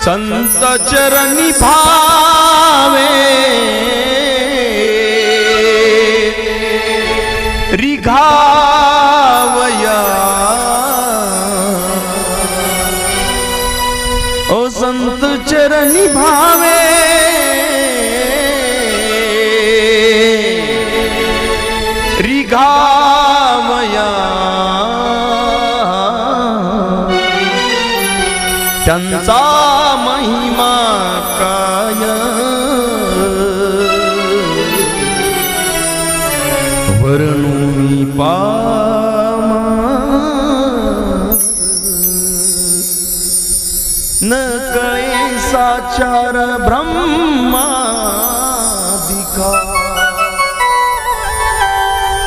संत चरणी भावे रिघावया ओ संत चरणी भावे रिघावया त्यांचा महिमा काय वर्णूनी पामा न कळे साचार ब्रह्मादिका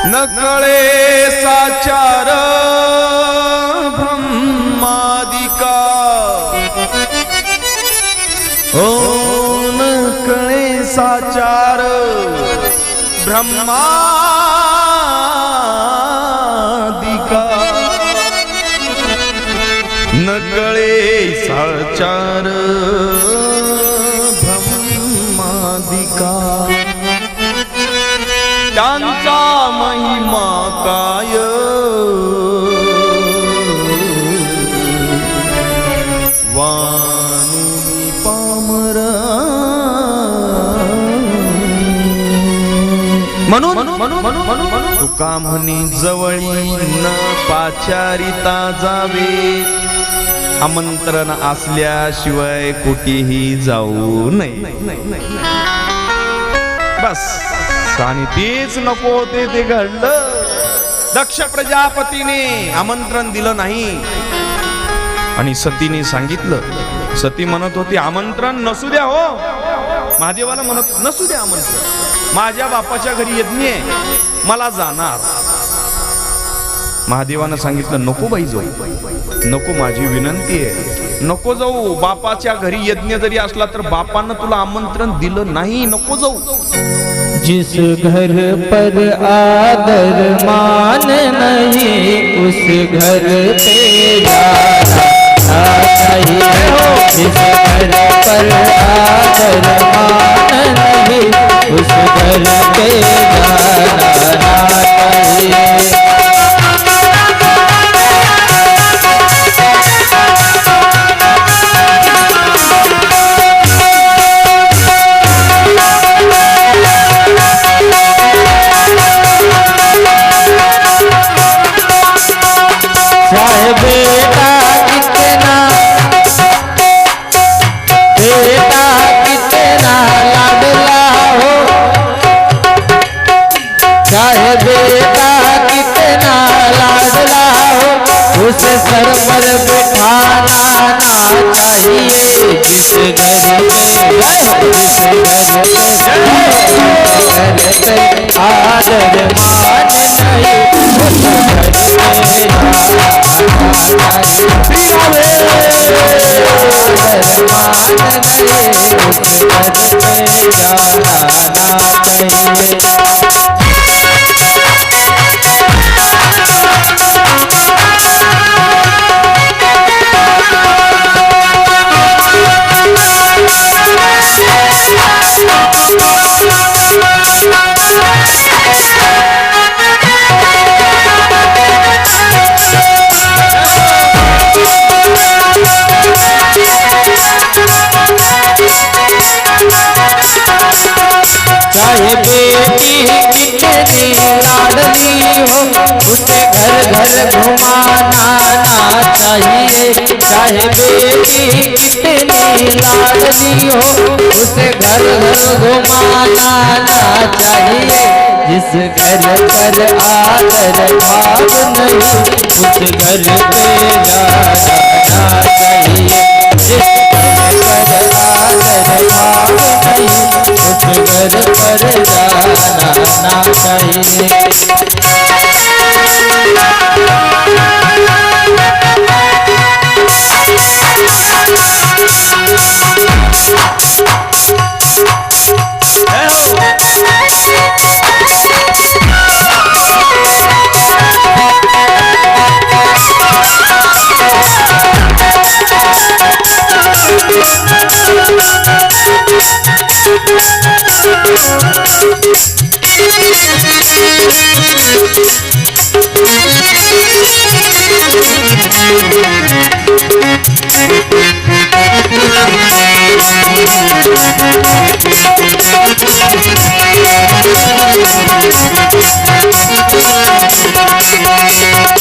न कळे साचार ब्रह्मादिका ओ न कळे साचार ब्रह्मादिका न कळे साचार ब्रह्मादिका त्यांचा महिमा काय वानुनी पामर म्हणून तुका म्हणी जवळी न पाचारिता जावे आमंत्रण असल्याशिवाय कुठेही जाऊ नये बस आणि तेच नको होते ते घडलं दक्ष प्रजापतीने आमंत्रण दिलं नाही आणि सतीने सांगितलं सती म्हणत होती आमंत्रण नसू द्या हो महादेवाला म्हणत नसू द्या आमंत्रण माझ्या बापाच्या घरी यज्ञ आहे मला जाणार महादेवानं सांगितलं नको बाई जाऊ नको माझी विनंती आहे नको जाऊ बापाच्या घरी यज्ञ जरी असला तर बापानं तुला आमंत्रण दिलं नाही नको जाऊ जिस घर पर आदर मान नहीं उस घर पे जाना चाहिए जिस घर पर आदर मान नहीं उस घर पे जाना चाहिए उसे सर पर बिठाना ना चाहिए जिस घर पे आदर मान नहीं उस घर पे जाना चाहिए चाहे बेटी कितनी लाडली हो उसे घर घर घुमाना ना चाहिए चाहे बेटी कितनी लाडली हो उसे घर घर घुमाना ना चाहिए जिस घर पर आदर भाव नहीं उस घर पे जाना चाहिए जिस घर पर आदर भाव नहीं उस घर पर जाना ना चाहिए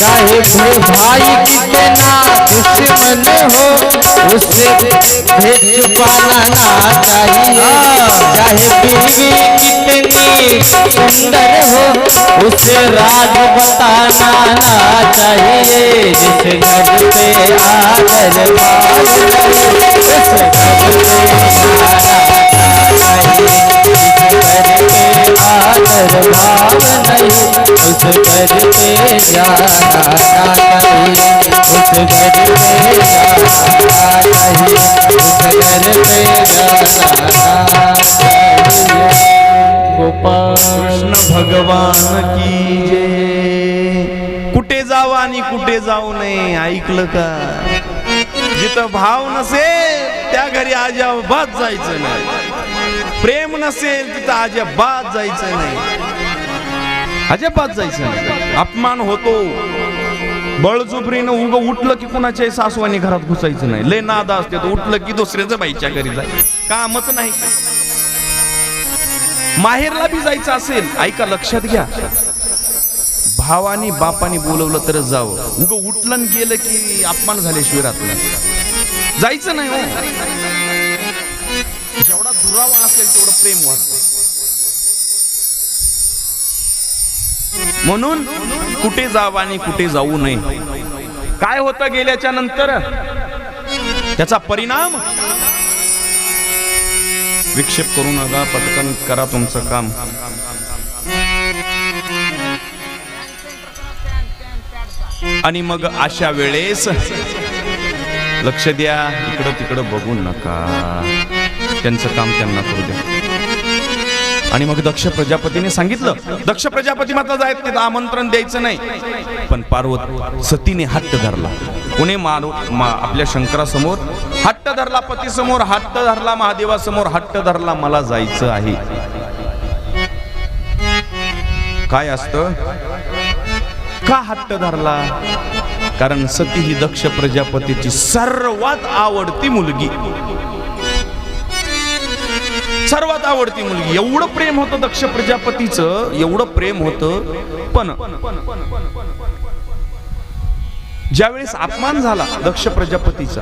चाहे भाई कितना दुश्मन हो उसे भेद छुपाना ना चाहिए। चाहे बीवी कितनी सुंदर हो उसे राज बताना ना चाहिए। जिस घर पे आदर भाव नहीं उस घर पे आदर भाव नहीं उस घर पे जाना चाहिए। उस घर पे जाना चाहिए। उस घर पे जाना चाहिए। गोपाल कृष्ण भगवान की जय। कुठे जावं आणि कुठे जाऊ नये ऐकलं का? जिथं भाव नसेल त्या घरी अजिबात जायचं नाही. प्रेम नसेल तिथं अजिबात जायचं नाही. अजिबात जायचं नाही. अपमान होतो. बळजुबरीनं उठलं की कुणाच्याही सासवानी घरात घुसायचं नाही. लय नादा असते तो उठलं की दुसऱ्याच्या बाईच्या घरी जायचं कामच नाही. माहेरला बी जायचं असेल ऐका लक्षात घ्या. भावानी बापानी बोलवलं तरच जावं. उठलं आणि गेलं की अपमान झाल्याशिवाय राहत नाही. जायचं नाही. जेवढा दुरावा असेल तेवढं प्रेम वाटतं. म्हणून कुठे जावं आणि कुठे जाऊ नये. काय होतं गेल्याच्या नंतर त्याचा परिणाम. विक्षेप करू नका. पटकन करा तुमचं काम. आणि मग अशा वेळेस लक्ष द्या. इकडं तिकडं बघू नका. त्यांचं काम त्यांना करू द्या. आणि मग दक्ष प्रजापतीने सांगितलं. दक्ष प्रजापती मात्र जायत नाही. आमंत्रण द्यायचं नाही. पण पार्वती सतीने हट्ट धरला. कोणी आपल्या शंकरासमोर हट्ट धरला. पतीसमोर हट्ट धरला. महादेवासमोर हट्ट धरला. मला जायचं आहे. काय असतं? का हट्ट धरला? कारण सती ही दक्ष प्रजापतीची सर्वात आवडती मुलगी. सर्वात आवडती मुलगी. एवढं प्रेम होतं दक्ष प्रजापतीचं. एवढं प्रेम होतं. पण ज्यावेळेस अपमान झाला दक्ष प्रजापतीचा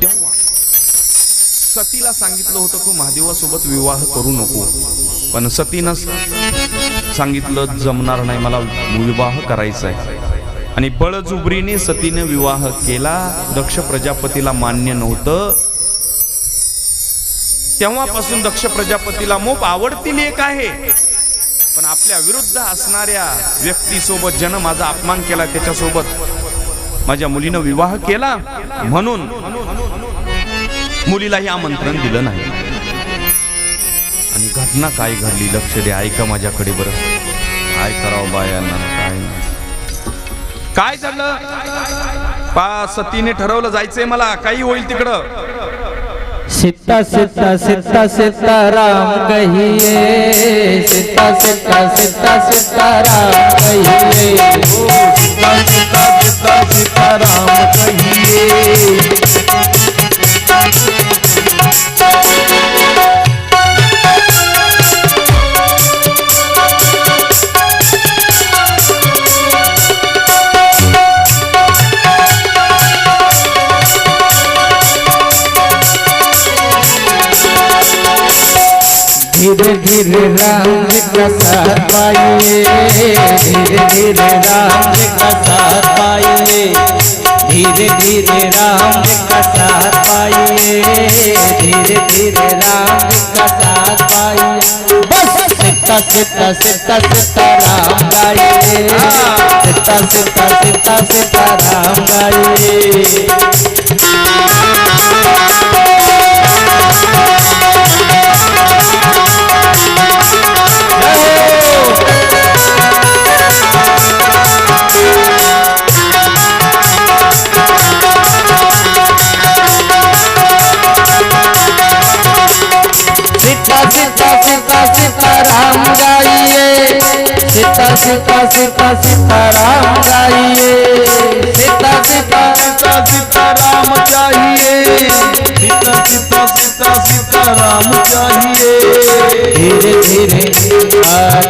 तेव्हा सतीला सांगितलं होतं तू महादेवासोबत विवाह करू नको. पण सतीनं सांगितलं जमणार नाही. मला विवाह करायचा आहे. आणि बळजुबरीने सतीने विवाह केला. दक्ष प्रजापतीला मान्य नव्हतं. तेव्हापासून दक्ष प्रजापतीला मोप आवडती लेक आहे. पण आपल्या विरुद्ध असणाऱ्या व्यक्तीसोबत ज्यानं माझा अपमान केला त्याच्यासोबत माझ्या मुलीनं विवाह केला. म्हणून मुलीलाही आमंत्रण दिलं नाही. आणि घटना काय घडली लक्ष द्या. ऐका माझ्याकडे बरं. काय करावं बायांना. काय झालं? सतीने ठरवलं जायचंय मला. काही होईल तिकडं. सीता सीता सीता सीताराम कहिए. सीता सीता सीता सीताराम कहिए. सीता सीता सीता सीताराम कहिए. धीरे धीरे राम जी का साथ पाइए. धीरे धीरे राम जी का साथ पाइए. धीरे धीरे राम जी का साथ पाइए. धीरे धीरे राम जी का साथ पाइए. बस सीता सीता सीता सीता राम गाइए. सीता सीता सीता सीता राम गाइए. सीता सीता सीताराम गाइए सीता सीता सीता सीता राम चाहिए सीता सीता सीता सीता राम चाहिए धीरे धीरे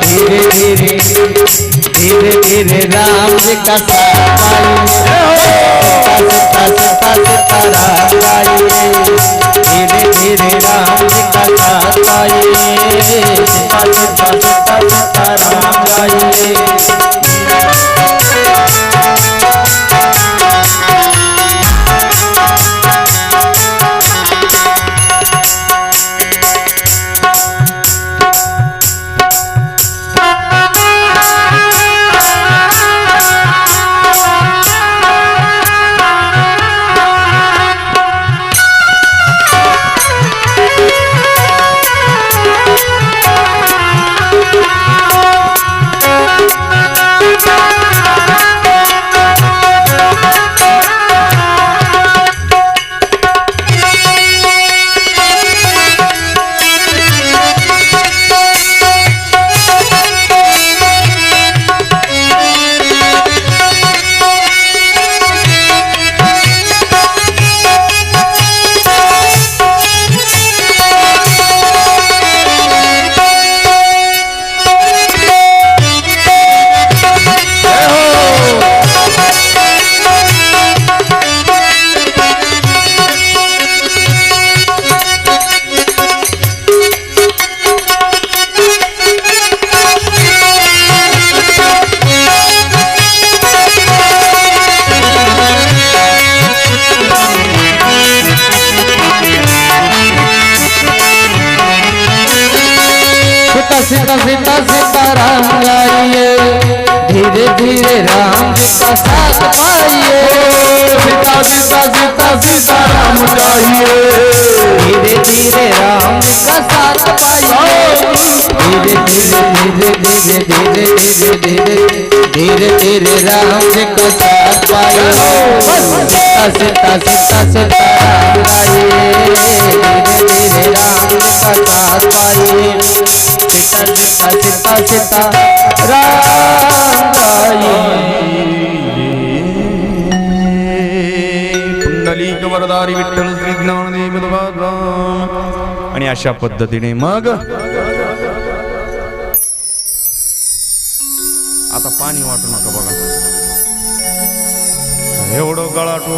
धीरे धीरे धीरे धीरे राम जी का साथ पाइए सीता सीता सीता राम गाइए धीरे धीरे राम जी का साथ पाइए सीता सीता सीता सीता राम गाइए सीता सीता सीता राम गाइए धीरे धीरे राम जी का साथ पाइए सीता सीता सीता सीता राम चाहिए धीरे धीरे राम जी का साथ पाइए धीरे धीरे धीरे धीरे धीरे धीरे धीरे धीरे धीरे राम जी का साथ पाइए सीता सीता सीता सीता राम गाइए धीरे धीरे राम जी का साथ पाइए सीता सीता सीता सीता राम गाइए पुंडलिक वरदारी विठ्ठल श्री ज्ञानदेव भगवान. आणि अशा पद्धतीने मग आता पाणी वाटू नका बघा एवढं गळाटो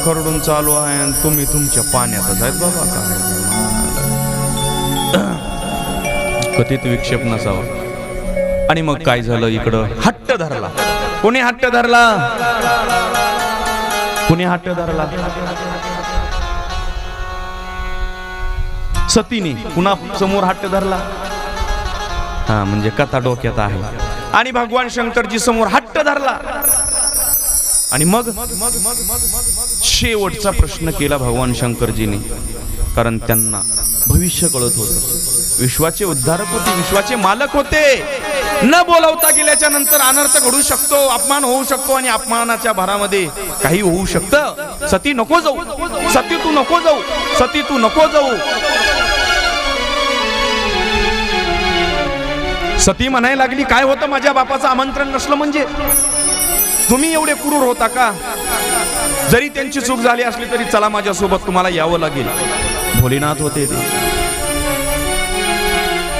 खरडून चालू आहे आणि तुम्ही तुमच्या पाण्यातच आहेत बाबा काय कथित विक्षेप नसावा. आणि मग काय झालं इकडं हट्ट धरला. कोणी हट्ट धरला? कोणी हट्ट धरला? सतीने पुन्हा समोर हट्ट धरला. हा म्हणजे कथा डोक्यात आहे. आणि भगवान शंकरजी समोर हट्ट धरला. आणि मग शेवटचा प्रश्न केला भगवान शंकरजीने, कारण त्यांना भविष्य कळत होतं. विश्वाचे उद्धारक होते, विश्वाचे मालक होते. न बोलावता गेल्याच्या नंतर अनर्थ घडू शकतो, अपमान होऊ शकतो आणि अपमानाच्या भरामध्ये काही होऊ शकतं. सती नको जाऊ, सती तू नको जाऊ, सती तू नको जाऊ. सती म्हणायला लागली काय होतं माझ्या बापाचं आमंत्रण नसलं म्हणजे? तुम्ही एवढे क्रूर होता का? जरी त्यांची चूक झाली असली तरी चला माझ्यासोबत तुम्हाला यावं लागेल. भोलेनाथ होते ते,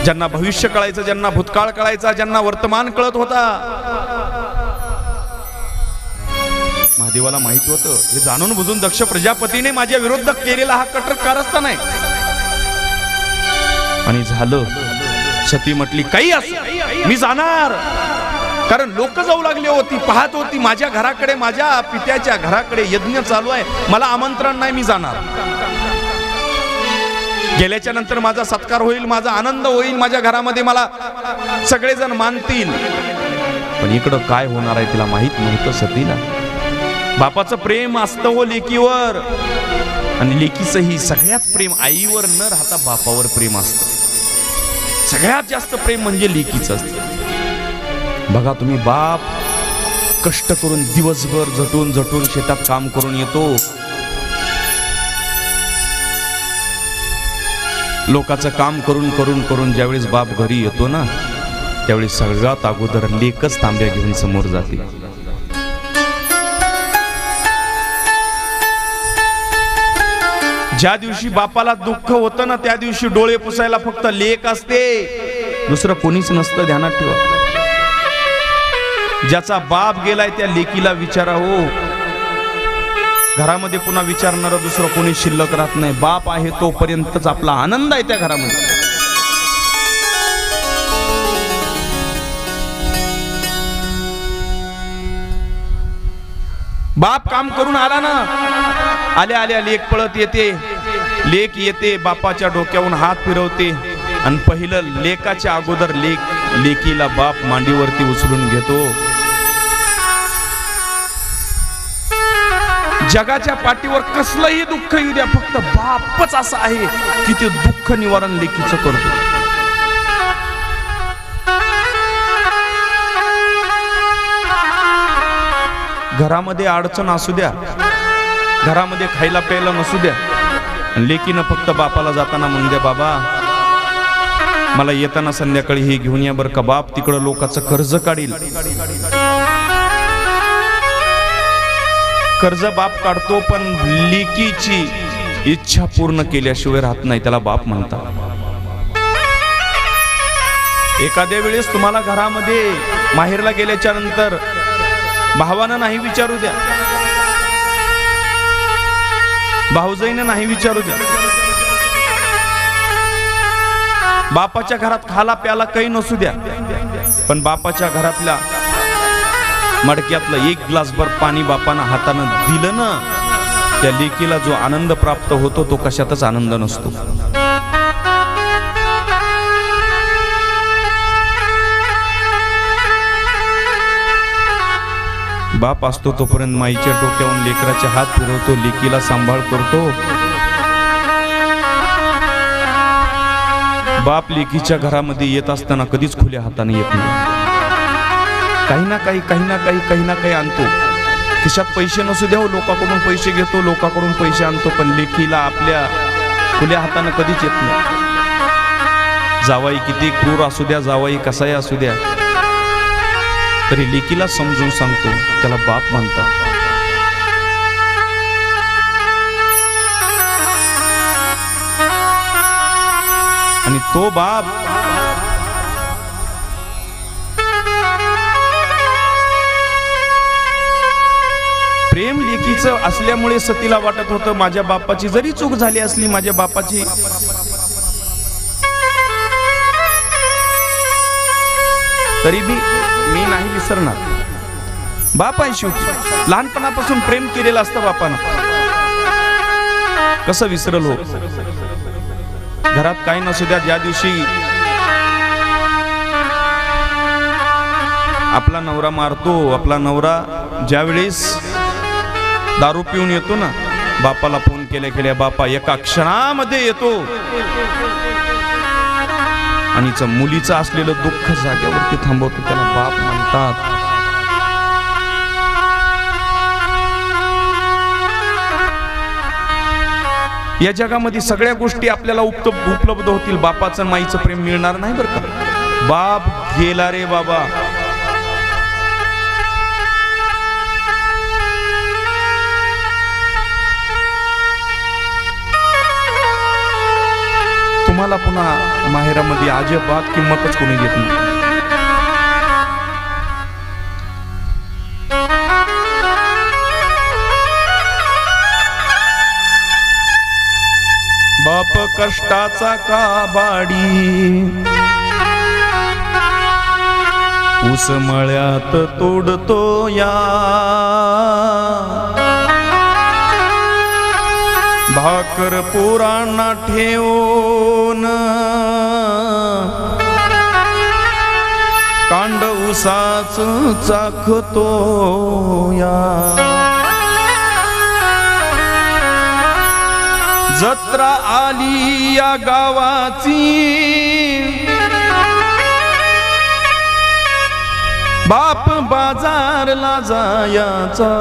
ज्यांना भविष्य कळायचं, ज्यांना भूतकाळ कळायचा, ज्यांना वर्तमान कळत होता. महादेवाला माहित होतं हे जाणून बुजून दक्ष प्रजापतीने माझ्या विरोधात केलेला हा कटर कारस्थान आहे. आणि झालं. सती म्हटली काही असो मी जाणार, कारण लोक जाऊ लागली होती, पाहत होती माझ्या घराकडे, माझ्या पित्याच्या घराकडे यज्ञ चालू आहे, मला आमंत्रण नाही, मी जाणार. गेल्याच्या नंतर माझा सत्कार होईल, माझा आनंद होईल, माझ्या घरामध्ये मला सगळेजण मानतील. पण इकडं काय होणार आहे तिला माहित नव्हतं. सतीला बापाचं प्रेम असतं हो लेकीवर, आणि लेकीचंही सगळ्यात प्रेम आईवर न राहता बापावर प्रेम असतं. सगळ्यात जास्त प्रेम म्हणजे लेकीचं असतं. बघा तुम्ही, बाप कष्ट करून दिवसभर झटून झटून शेतात काम करून येतो, लोकांचं काम करून करून करून ज्यावेळेस बाप घरी येतो ना, त्यावेळी सगळ्यात अगोदर लेकच तांब्या घेऊन समोर जाते. ज्या दिवशी बापाला दुःख होतं ना त्या दिवशी डोळे पुसायला फक्त लेक असते, दुसरं कोणीच नसतं. ध्यानात ठेवा. ज्याचा बाप गेलाय त्या लेकीला विचारा. हो, घरामध्ये पुन्हा विचारणारं दुसरं कोणी शिल्लक राहत नाही. बाप आहे तोपर्यंतच आपला आनंद आहे त्या घरामध्ये. बाप काम करून आला ना, आल्या आल्या लेक पळत येते. लेक येते, बापाच्या डोक्यावरून हात फिरवते आणि पहिलं लेकाच्या अगोदर लेकीला बाप मांडीवरती उचलून घेतो. जगाच्या पाठीवर कसलंही दुःख येऊ द्या, फक्त बापच असा आहे की ते दुःख निवारण लेकीचं करतो. घरामध्ये अडचण असू द्या, घरामध्ये खायला प्यायला नसू द्या, लेकीनं फक्त बापाला जाताना म्हणून द्या, बाबा मला येताना संध्याकाळी हे घेऊन या बरं का. बाप तिकडं लोकांचं कर्ज काढील. कर्ज बाप काढतो, पण लेकीची इच्छा पूर्ण केल्याशिवाय राहत नाही, त्याला बाप म्हणतात. एखाद्या वेळेस तुम्हाला घरामध्ये माहेरला गेल्याच्या नंतर भावानं नाही विचारू द्या, भाऊजाईनं नाही विचारू द्या, बापाच्या घरात खाला प्याला काही नसू द्या, पण बापाच्या घरातल्या मडक्यातलं एक ग्लासभर पाणी बापानं हातानं दिलं ना, त्या लेकीला जो आनंद प्राप्त होतो तो कशातच आनंद नसतो. बाप असतो तोपर्यंत माईच्या डोक्यावरून लेकराचे हात फिरवतो, लेकीला सांभाळ करतो. बाप लेकीच्या घरामध्ये येत असताना कधीच खुल्या हाताने येत नाही. काही ना काही आणतो. खिशात पैसे नसू द्या, लोकांकडून पैसे घेतो, लोकांकडून पैसे आणतो, पण लेकीला आपल्या खुल्या हाताने कधीच येत नाही. जावाई किती क्रूर असू द्या, जावाई कसाही असू द्या, तरी लेकीला समजून सांगतो, त्याला बाप म्हणतात. आणि तो बाप प्रेम लेकीचं असल्यामुळे सतीला वाटत होतं, माझ्या बापाची जरी चूक झाली असली, माझ्या बापाची तरी मी नाही विसरणार. बाप आहे शेवटी, लहानपणापासून प्रेम केलेलं असतं बापानं, कसं विसरल हो. घरात काय नसू द्या, ज्या दिवशी आपला नवरा मारतो, आपला नवरा ज्या वेळेस दारू पिऊन येतो ना, बापाला फोन केल्या बापा एका क्षणामध्ये येतो आणि मुलीचं असलेलं दुःख जाग्यावरती थांबवतो, त्याला बाप म्हणतात. या जगामध्ये सगळ्या गोष्टी आपल्याला उपलब्ध होतील, बापाचं माईचं प्रेम मिळणार नाही बरं का. बाप गेला रे बाबा, तुम्हाला पुन्हा माहेरामध्ये अजिबात किंमतच कोणी देत नाही. बाप कष्टाचा काबाडी, ऊस मळ्यात तोडतो या, भाकर पोरांना ठेवून कांड ऊसाच चाखतो या. जत्रा आली या गावाची, बाप बाजारला जायचा,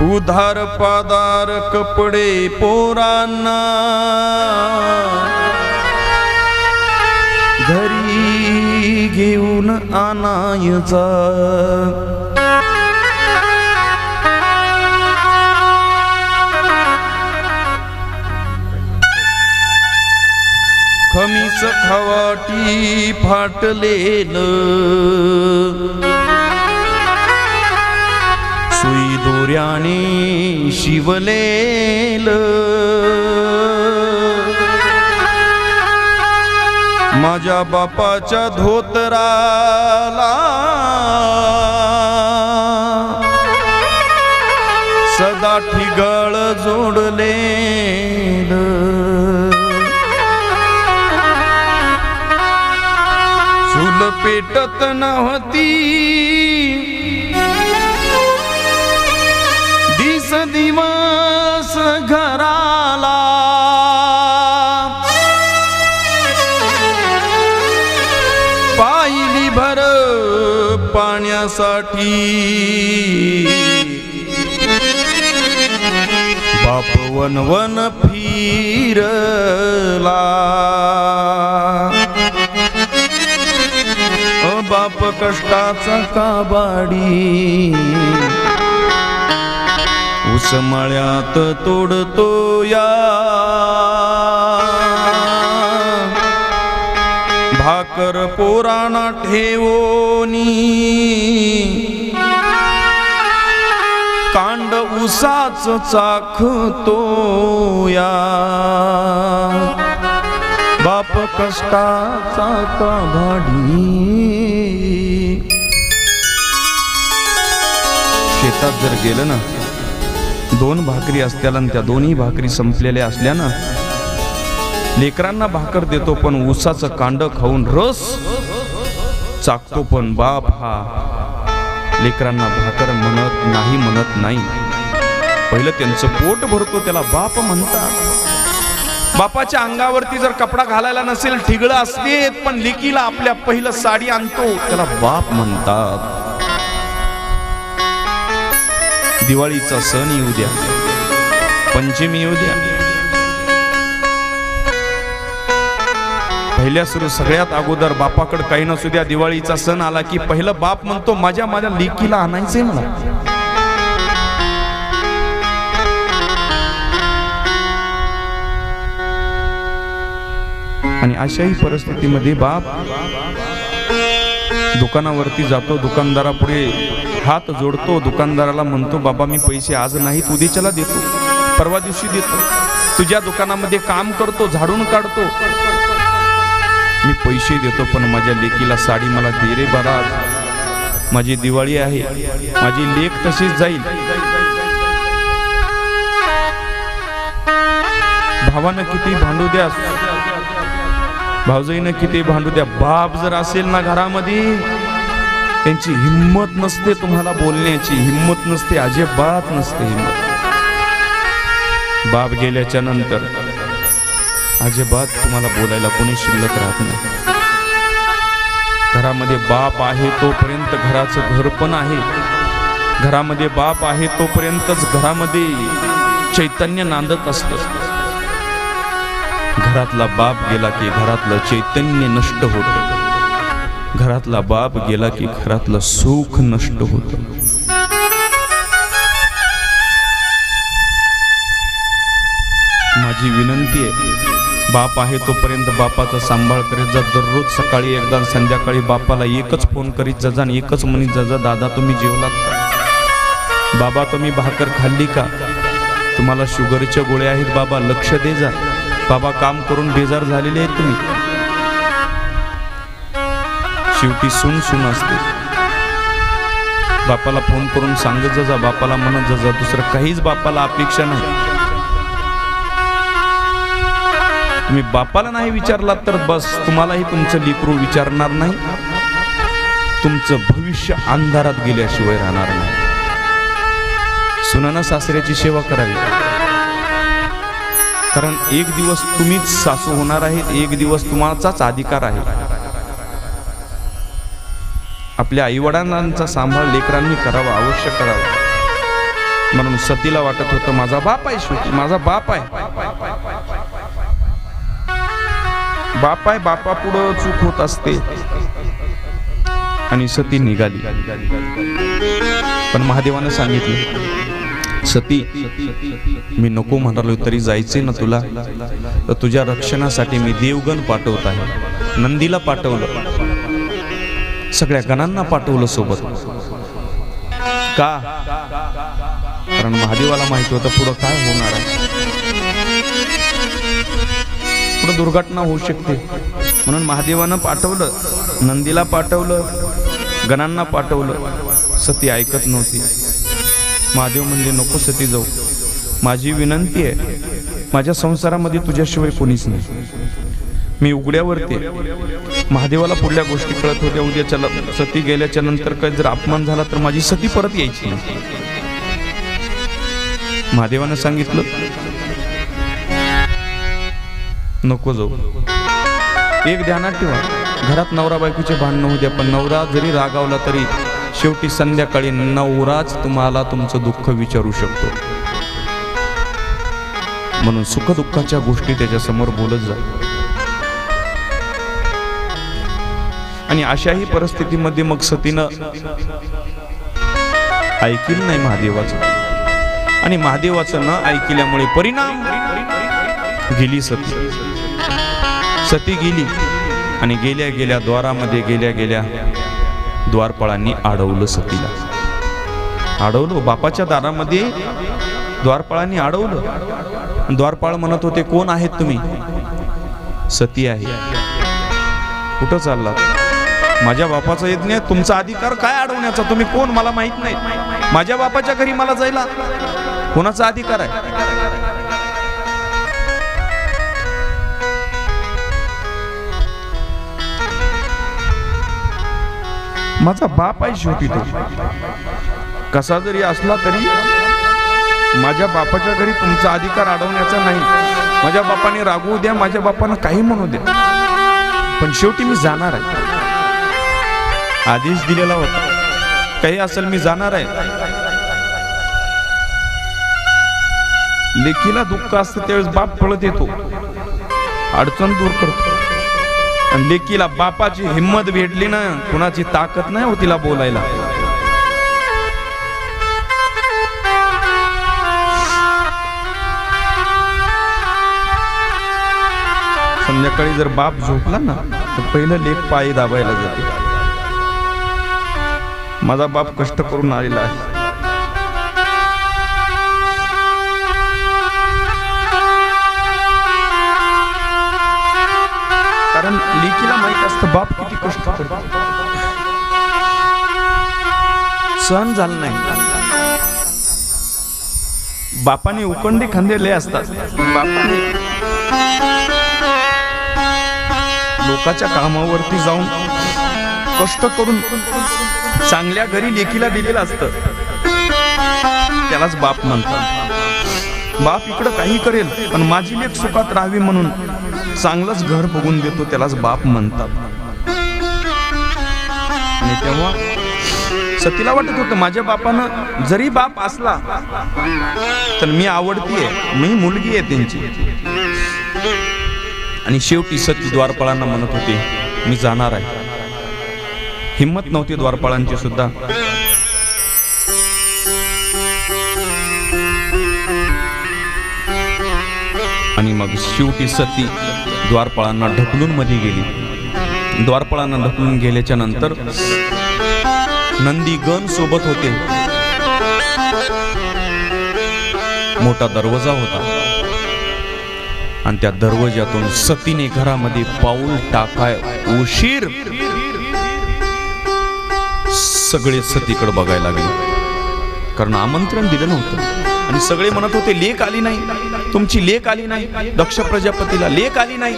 उधार पादार कपडे पोरांना घरी घेऊन आणायचा. खमीस खवाटी फाटलेलं सुई दोऱ्याने शिवलेलं माझ्या बापाच्या धोतराला सदा ठिगळ जोडलेलं चूल पेटत नव्हती दिस दिवस घराला पाहिली भर पाण्यासाठी बाप वनवन फिरला. बाप कष्टाचा काबाडी उसमळ्यात तोडतो या भाकर पोराणा ठेवोनी कांड उसाच चाखतो या बाप कष्टाचा काबाडी. शेतात जर गेलं ना 2 भाकरी असत्याला आणि त्या दोन्ही भाकरी संपलेल्या असल्या ना लेकरांना भाकर देतो पण ऊसाचं कांड खाऊन रस चाकतो पण बाप हा लेकरांना भाकर म्हणत नाही. पहिलं त्यांचं पोट भरतो त्याला बाप म्हणतात. बापाच्या अंगावरती जर कपडा घालायला नसेल ठिगळं असते पण लेकीला आपल्या पहिलं साडी आणतो त्याला बाप म्हणतात. दिवाळीचा सण येऊ द्या, पंचमी येऊ द्या, पहिल्या सुरू सगळ्यात अगोदर बापाकडे काही नसू द्या. दिवाळीचा सण आला की पहिलं बाप म्हणतो माझ्या लेकीला आणायचंय मला. आणि अशाही परिस्थितीमध्ये बाप दुकानावरती जातो, दुकानदारापुढे हात जोडतो, दुकानदाराला म्हणतो बाबा मी पैसे आज नाहीत उद्याच्याला देतो, परवा दिवशी देतो, तुझ्या दुकानामध्ये काम करतो, झाडून काढतो, मी पैसे देतो पण माझ्या लेकीला साडी मला दे रे बाळा, माझी दिवाळी आहे, माझी लेक तशीच जाईल. भावानं किती भांडू द्या, भावजाईनं किती भांडू द्या, बाप जर असेल ना घरामध्ये त्यांची हिम्मत नसते, तुम्हाला बोलण्याची हिम्मत नसते, अजिबात नसते हिम्मत. बाप गेल्याच्या नंतर अजिबात तुम्हाला बोलायला कोणी शिल्लक राहत नाही. घरामध्ये बाप आहे तोपर्यंत घराचं घर पण आहे, घरामध्ये बाप आहे तोपर्यंतच घरामध्ये चैतन्य नांदत असतं. घरातला बाप गेला की घरातलं चैतन्य नष्ट होतं, घरातला बाप गेला की घरातलं सुख नष्ट होतं. माझी विनंती आहे, बाप आहे तोपर्यंत बापाचा सांभाळ करीत जा. दररोज सकाळी एकदा संध्याकाळी बापाला एकच फोन करीत जा आणि एकच म्हणत जा, दादा तुम्ही जेवलात का, बाबा तुम्ही भाकर खाल्ली का, तुम्हाला शुगरच्या गोळ्या आहेत बाबा, लक्ष दे जा, बाबा काम करून बेजार झालेले आहेत तुम्ही. शेवटी सून असते, बापाला फोन करून सांगत जा, बापाला म्हणत जा, दुसरं काहीच बापाला अपेक्षा नाही. तुम्ही बापाला नाही विचारलात तर बस तुम्हालाही तुमचं लेकरू विचारणार नाही, तुमचं भविष्य अंधारात गेल्याशिवाय राहणार नाही. सुनानं सासऱ्याची सेवा करावी, कारण एक दिवस तुम्हीच सासू होणार आहेत, एक दिवस तुम्हाचाच अधिकार आहे. आपल्या आईवडिलांचा सांभाळ लेकरांनी करावा, अवश्य करावा. म्हणून सतीला वाटत होतं माझा बाप आहे, शेवटी माझा बाप आहे, बाप आहे, बापा पुढं चूक होत असते. आणि सती निघाली. पण महादेवानं सांगितलं, सती मी नको म्हणालो तरी जायचे ना तुला, तर तुझ्या रक्षणासाठी मी देवगण पाठवत आहे. नंदीला पाठवलं, सगळ्या गणांना पाठवलं सोबत. का? कारण महादेवाला माहिती होतं पुढं काय होणार आहे, पुढं दुर्घटना होऊ शकते. म्हणून महादेवानं पाठवलं, नंदीला पाठवलं, गणांना पाठवलं. सती ऐकत नव्हती. महादेव म्हणले नको सती जाऊ, माझी विनंती आहे, माझ्या संसारामध्ये तुझ्याशिवाय कोणीच नाही, मी उघड्यावरती. महादेवाला पुढल्या गोष्टी कळत होत्या. उद्याच्या सती गेल्याच्या नंतर काही जर अपमान झाला तर माझी सती परत यायची. महादेवानं सांगितलं नको जाऊ. एक ध्यानात ठेवा, घरात नवरा बायकोचे भांडण होऊ द्या, पण नवरा जरी रागावला तरी शेवटी संध्याकाळी नवराच तुम्हाला तुमचं दुःख विचारू शकतो. म्हणून सुखदुःखाच्या गोष्टी त्याच्या समोर बोलत जा. आणि अशाही परिस्थितीमध्ये मग सतीनं ऐकलं नाही महादेवाचं. आणि महादेवाचं न ऐकल्यामुळे परिणाम, गेली सती. सती गेली आणि गेल्या गेल्या द्वारामध्ये गेल्या गेल्या द्वारपाळांनी अडवलं सतीला. अडवलं बापाच्या दारामध्ये, द्वारपाळांनी अडवलं. द्वारपाळ म्हणत होते कोण आहेत तुम्ही? सती आहे. कुठं चाललात? माझ्या बापाचा यज्ञ आहे, तुमचा अधिकार काय अडवण्याचा? तुम्ही कोण मला माहित नाही. माझ्या बापाच्या घरी मला जायला कोणाचा अधिकार आहे? माझा बाप आहे शेवटी तो. कसा जरी असला तरी माझ्या बापाच्या घरी तुमचा अधिकार अडवण्याचा नाही. माझ्या बापाने रागवू द्या, माझ्या बापानं काही म्हणू द्या, पण शेवटी मी जाणार आहे. आदेश दिलेला होता, काही असेल मी जाणार आहे. लेकीला दुःख असतं त्यावेळेस बाप पळत येतो, अडचण दूर करतो. आणि लेकीला बापाची हिम्मत भेटली ना, कुणाची ताकद नाही हो तिला बोलायला. संध्याकाळी जर बाप झोपला ना तर पहिलं लेक पायी दाबायला जाते. माझा बाप कष्ट करून आलेला आहे. कारण लेकीला माहित असतं बाप किती कष्ट करतो. सहन झालं नाही. बापाने उकंडे खांदेले असतात. बापाने लोकाच्या कामावरती जाऊन कष्ट करून चांगल्या घरी लेकीला दिलेलं असतं, त्यालाच बाप म्हणतात. बाप इकडं काही करेल पण माझी लेक सुखात राहावी म्हणून चांगलंच घर बघून देतो, त्यालाच बाप म्हणतात. आणि तेव्हा सतीला वाटत होतं माझ्या बापानं जरी बाप असला तर मी आवडतीये, मी मुलगी आहे त्यांची. आणि शेवटी सती द्वारपाळांना म्हणत होती मी जाणार आहे. हिम्मत नव्हती द्वारपाळांची सुद्धा. आणि मग शेवटी सती द्वारपाळांना ढकलून मध्ये गेली. द्वारपाळांना ढकलून गेल्याच्या नंतर नंदीगण सोबत होते. मोठा दरवाजा होता आणि त्या दरवाजातून सतीने घरामध्ये पाऊल टाकाय उशीर सगळे सतीकडे बघायला लागले, कारण आमंत्रण दिलं नव्हतं. आणि सगळे म्हणत होते लेक आली नाही, तुमची लेक आली नाही, दक्ष प्रजापतीला लेक आली नाही.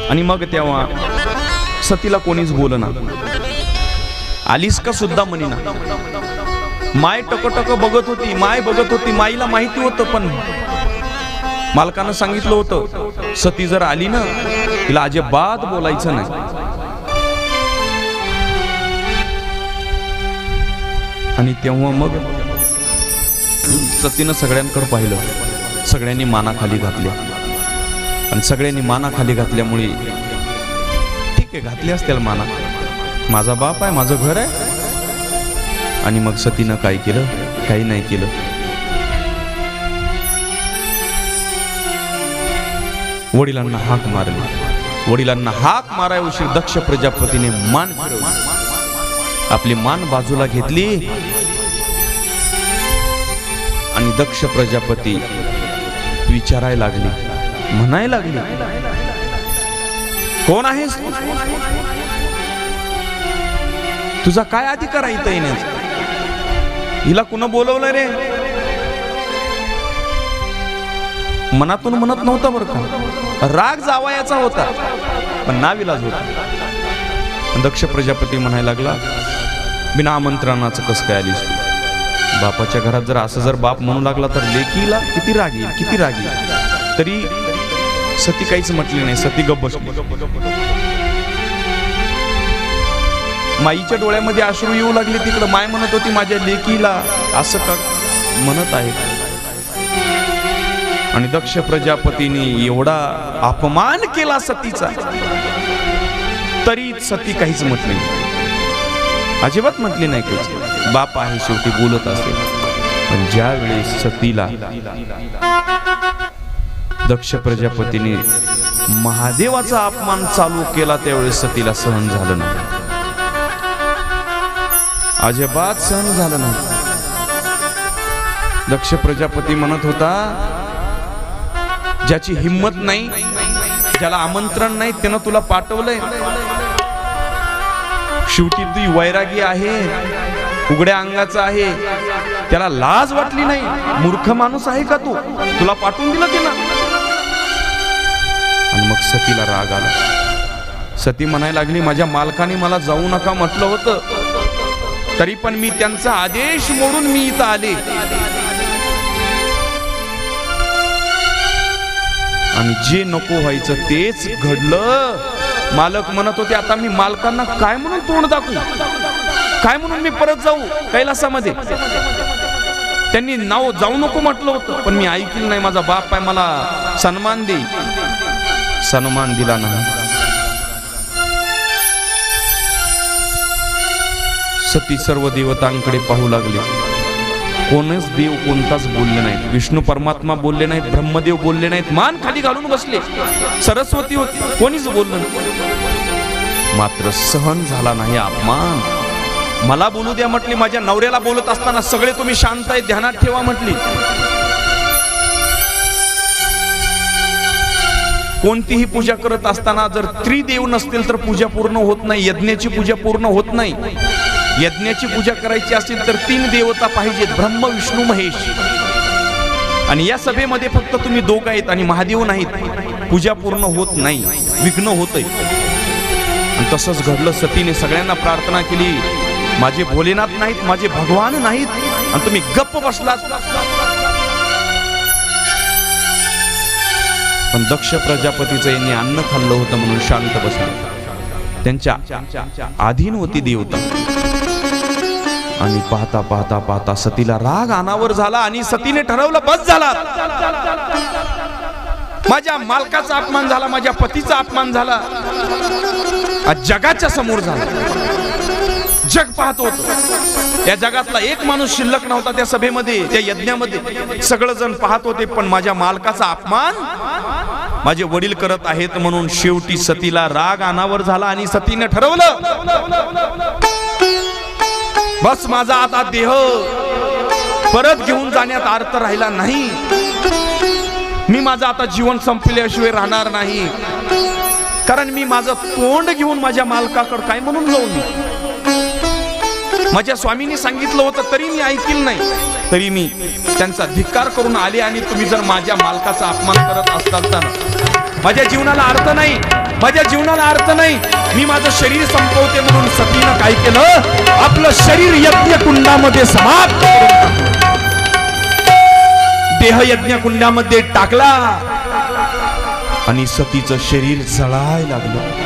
आणि मग तेव्हा सतीला कोणीच बोलना. आलीस का सुद्धा म्हणीना. माय टकटक बघत होती, माय बघत होती. माईला माहिती होतं, पण मालकानं सांगितलं होतं सती जर आली ना तिला अजिबात बोलायचं नाही. आणि तेव्हा मग सतीनं सगळ्यांकडे पाहिलं. सगळ्यांनी माना खाली घातल्या आणि सगळ्यांनी माना खाली घातल्यामुळे ठीक आहे, घातली असतील माना, माझा बाप आहे, माझं घर आहे. आणि मग सतीनं काय केलं? काही नाही केलं. वडिलांना हाक मारली. वडिलांना हाक माराय उशीर दक्ष प्रजापतीने मान फिरवली, आपली मान बाजूला घेतली आणि दक्ष प्रजापती विचारायला लागली, म्हणायला लागली, कोण आहेस? तुझा काय अधिकार आहे इथं येण्याचा? हिला कुणा बोलवलं रे? मनातून म्हणत नव्हता बरं का, राग जावयाचा होता, पण नाविलाज होता. दक्ष प्रजापती म्हणायला लागला, बिना आमंत्रणाचं कसं काय आलीस तू? बापाच्या घरात जर असं जर बाप म्हणू लागला तर लेकीला किती राग येईल, किती राग येईल. तरी सती काहीच म्हटली नाही. सती गप्प बसली. माईच्या डोळ्यामध्ये अश्रू येऊ लागले. तिकडं माय म्हणत होती, माझ्या लेकीला असं का म्हणत आहे. आणि दक्ष प्रजापतीने एवढा अपमान केला सतीचा, तरी सती काहीच म्हटली नाही, अजिबात म्हटली नाही काहीच. बाप आहे शेवटी, बोलत असेल. पण ज्या वेळेस सतीला दक्ष प्रजापतीने महादेवाचा अपमान चालू केला, त्यावेळेस सतीला सहन झालं नाही, अजिबात सहन झालं नाही. दक्ष प्रजापती म्हणत होता, ज्याची हिम्मत नाही, ज्याला आमंत्रण नाही, त्यानं तुला पाठवलंय. शेवटी तू वैरागी आहे, उघड्या अंगाचा आहे, त्याला लाज वाटली नाही. मूर्ख माणूस आहे का तू? तुला पाठवून दिलं तिनं. आणि मग सतीला राग आला. सती म्हणायला लागली, माझ्या मालकाने मला जाऊ नका म्हटलं होतं, तरी पण मी त्यांचा आदेश मोडून मी इथं आले. आणि जे नको व्हायचं तेच घडलं. मालक म्हणत होते, आता मी मालकांना काय म्हणून तोंड दाखवू, काय म्हणून मी परत जाऊ कैलासामध्ये. त्यांनी नाव जाऊ नको म्हटलं होतं, पण मी ऐकलं नाही. माझा बाप आहे, मला सन्मान दे. सन्मान दिला नाही. सती सर्व देवतांकडे पाहू लागले. कोणच देव कोणताच बोलले नाहीत. विष्णू परमात्मा बोलले नाहीत, ब्रह्मदेव बोलले नाहीत, मान खाली घालून बसले. सरस्वती होती, कोणीच बोललं नाही. मात्र सहन झाला नाही अपमान. मला बोलू द्या म्हटली. माझ्या नवऱ्याला बोलत असताना सगळे तुम्ही शांत आहे, ध्यानात ठेवा म्हटली. कोणतीही पूजा करत असताना जर त्रिदेव नसतील तर पूजा पूर्ण होत नाही. यज्ञाची पूजा पूर्ण होत नाही. यज्ञाची पूजा करायची असेल तर 3 देवता पाहिजेत, ब्रह्म विष्णू महेश. आणि या सभेमध्ये फक्त तुम्ही दोघं आहेत आणि महादेव नाहीत, पूजा पूर्ण होत नाही, विघ्न होतंय. आणि तसंच घडलं. सतीने सगळ्यांना प्रार्थना केली, माझे भोलेनाथ नाहीत, माझे भगवान नाहीत, आणि तुम्ही गप्प बसलात. पण दक्ष प्रजापतीचं यांनी अन्न खाल्लं होतं म्हणून शांत बसले. त्यांच्या अधीन होती देवता. आणि पाहता पाहता पाहता सतीला राग अनावर झाला आणि सतीने ठरवलं, बस झाला, माझ्या मालकाचा अपमान झाला, माझ्या पतीचा अपमान झाला, आज जगाच्या समोर झाला. जग पाहत होतं. या जगातला एक माणूस शिल्लक नव्हता त्या सभेमध्ये, त्या यज्ञामध्ये. सगळेजण पाहत होते, पण माझ्या मालकाचा अपमान माझे वडील करत आहेत म्हणून शेवटी सतीला राग अनावर झाला आणि सतीने ठरवलं, बस माझा आता देह परत घेऊन जाण्यात अर्थ राहिला नाही. मी माझं आता जीवन संपल्याशिवाय राहणार नाही. कारण मी माझं तोंड घेऊन माझ्या मालकाकडे काय म्हणून जाऊ मी? माझ्या स्वामींनी सांगितलं होतं तरी मी ऐकलं नाही. तरी मी त्यांचा धिक्कार करून आले. आणि तुम्ही जर माझ्या मालकाचा अपमान करत असाल तर माझ्या जीवनाला अर्थ नाही, माझ्या जीवनाला अर्थ नाही. मी माझं शरीर संपवते म्हणून सतीनं काय केलं, आपलं शरीर यज्ञ कुंडामध्ये समाप्त करून देह यज्ञ कुंडामध्ये टाकला आणि सतीचं शरीर जळायला लागलं.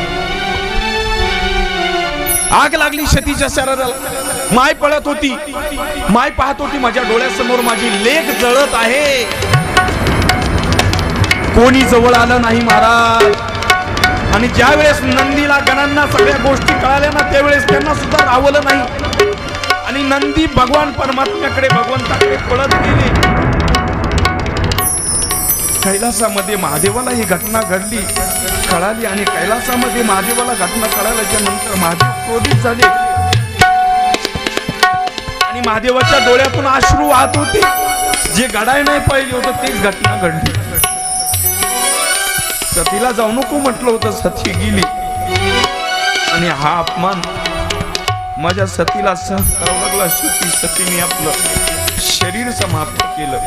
आग लागली सतीच्या शरीराला. माय पळत होती, माय पाहत होती माझ्या डोळ्यासमोर माझी लेक जळत आहे. कोणी जवळ आलं नाही महाराज. आणि ज्या वेळेस नंदीला गणांना सगळ्या गोष्टी कळाल्या ना त्यावेळेस त्यांना सुद्धा रावलं नाही. आणि नंदी भगवान परमात्म्याकडे भगवंताकडे पळत गेले. कैलासामध्ये महादेवाला ही घटना घडली कळाली. आणि कैलासामध्ये महादेवाला घटना कळाल्याच्या नंतर महादेव क्रोधित झाले. आणि महादेवाच्या डोळ्यातून अश्रू वाहत होते. जे घडाय नाही पाहिजे होतं तेच घटना घडली. सतीला जाऊ नको म्हटलं होतं, सती गेली. आणि हा अपमान माझ्या सतीला सहन करावा लागला. सतीने आपलं शरीर समाप्त केलं.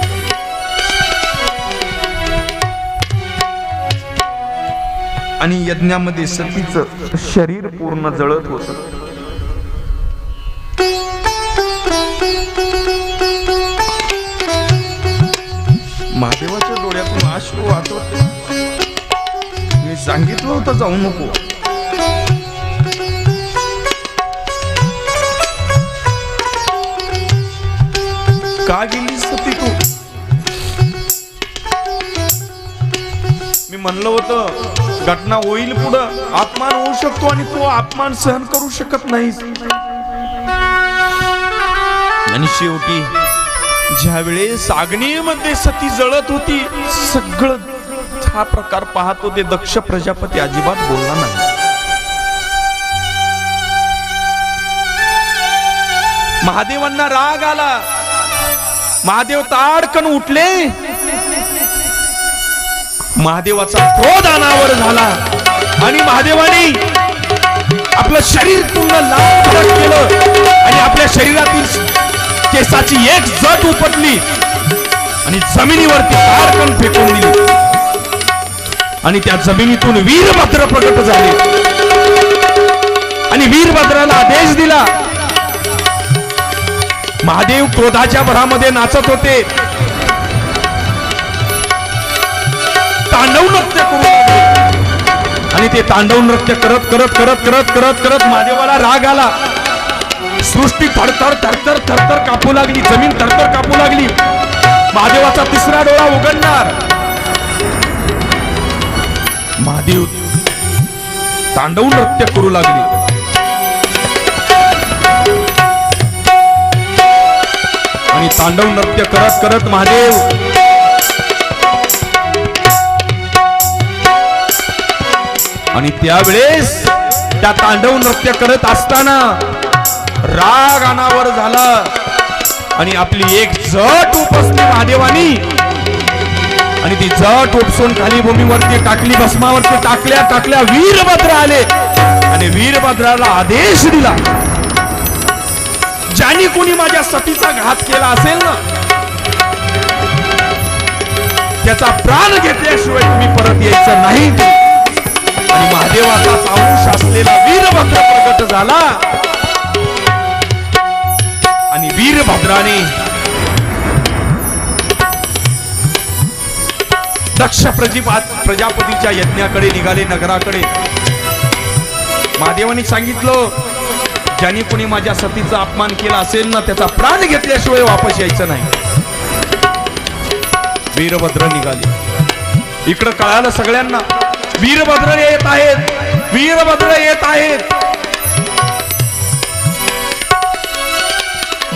आणि यज्ञामध्ये सतीचं शरीर पूर्ण जळत होतं. महादेवाच्या डोळ्यातून अश्रू वाहत होते. मी सांगितलं होतं जाऊ नको. का गेली सती तू? मी म्हणलं होतं घटना होईल पुढं, अपमान होऊ शकतो आणि तू अपमान सहन करू शकत नाहीस. आणि शेवटी ज्या वेळेस अग्नीमध्ये सती जळत होती सगळं हा प्रकार पाहत होते. दक्ष प्रजापती अजिबात बोलला नाही. महादेवांना राग आला. महादेव ताडकन उठले. महादेवाचा क्रोध अनावर झाला. आणि महादेवाने आपलं शरीर पूर्ण लाल केलं. आणि आपल्या शरीरातील केसाची एक जट उपटली आणि जमिनीवरती ताडकन फेकून दिली. आणि त्या जमिनीतून वीरभद्र प्रकट झाले. आणि वीरभद्राला आदेश दिला. महादेव क्रोधाच्या भरामध्ये नाचत होते. तांडव नृत्य करू लागले. आणि ते तांडव नृत्य करत करत करत करत करत करत महादेवाला राग आला. सृष्टी थरथर थरथर थरथर कापू लागली. जमीन थरथर कापू लागली. महादेवाचा तिसरा डोळा उघडणार. महादेव तांडव नृत्य करू लागले. आणि तांडव नृत्य करत करत महादेव आणि त्यावेळेस त्या तांडव नृत्य करत असताना राग अनावर झाला. आणि आपली एक जट उपसली महादेवानी. आणि ती जट उपसून खाली भूमीवरती टाकली. भस्मावरती टाकल्या टाकल्या वीरभद्र आले. आणि वीरभद्राला आदेश दिला, ज्याने कोणी माझ्या सतीचा घात केला असेल ना त्याचा प्राण घेतल्याशिवाय तुम्ही परत यायचं नाही. आणि महादेवाचा अंश असलेला वीरभद्र प्रकट झाला. आणि वीरभद्राने दक्ष प्रजापतीच्या यज्ञाकडे निघाले, नगराकडे. महादेवाने सांगितलं, ज्याने कोणी माझ्या सतीचा अपमान केला असेल ना त्याचा प्राण घेतल्याशिवाय वापस यायचं नाही. वीरभद्र निघाले. इकडं कळालं सगळ्यांना, वीरभद्र येत आहेत, वीरभद्र येत आहेत.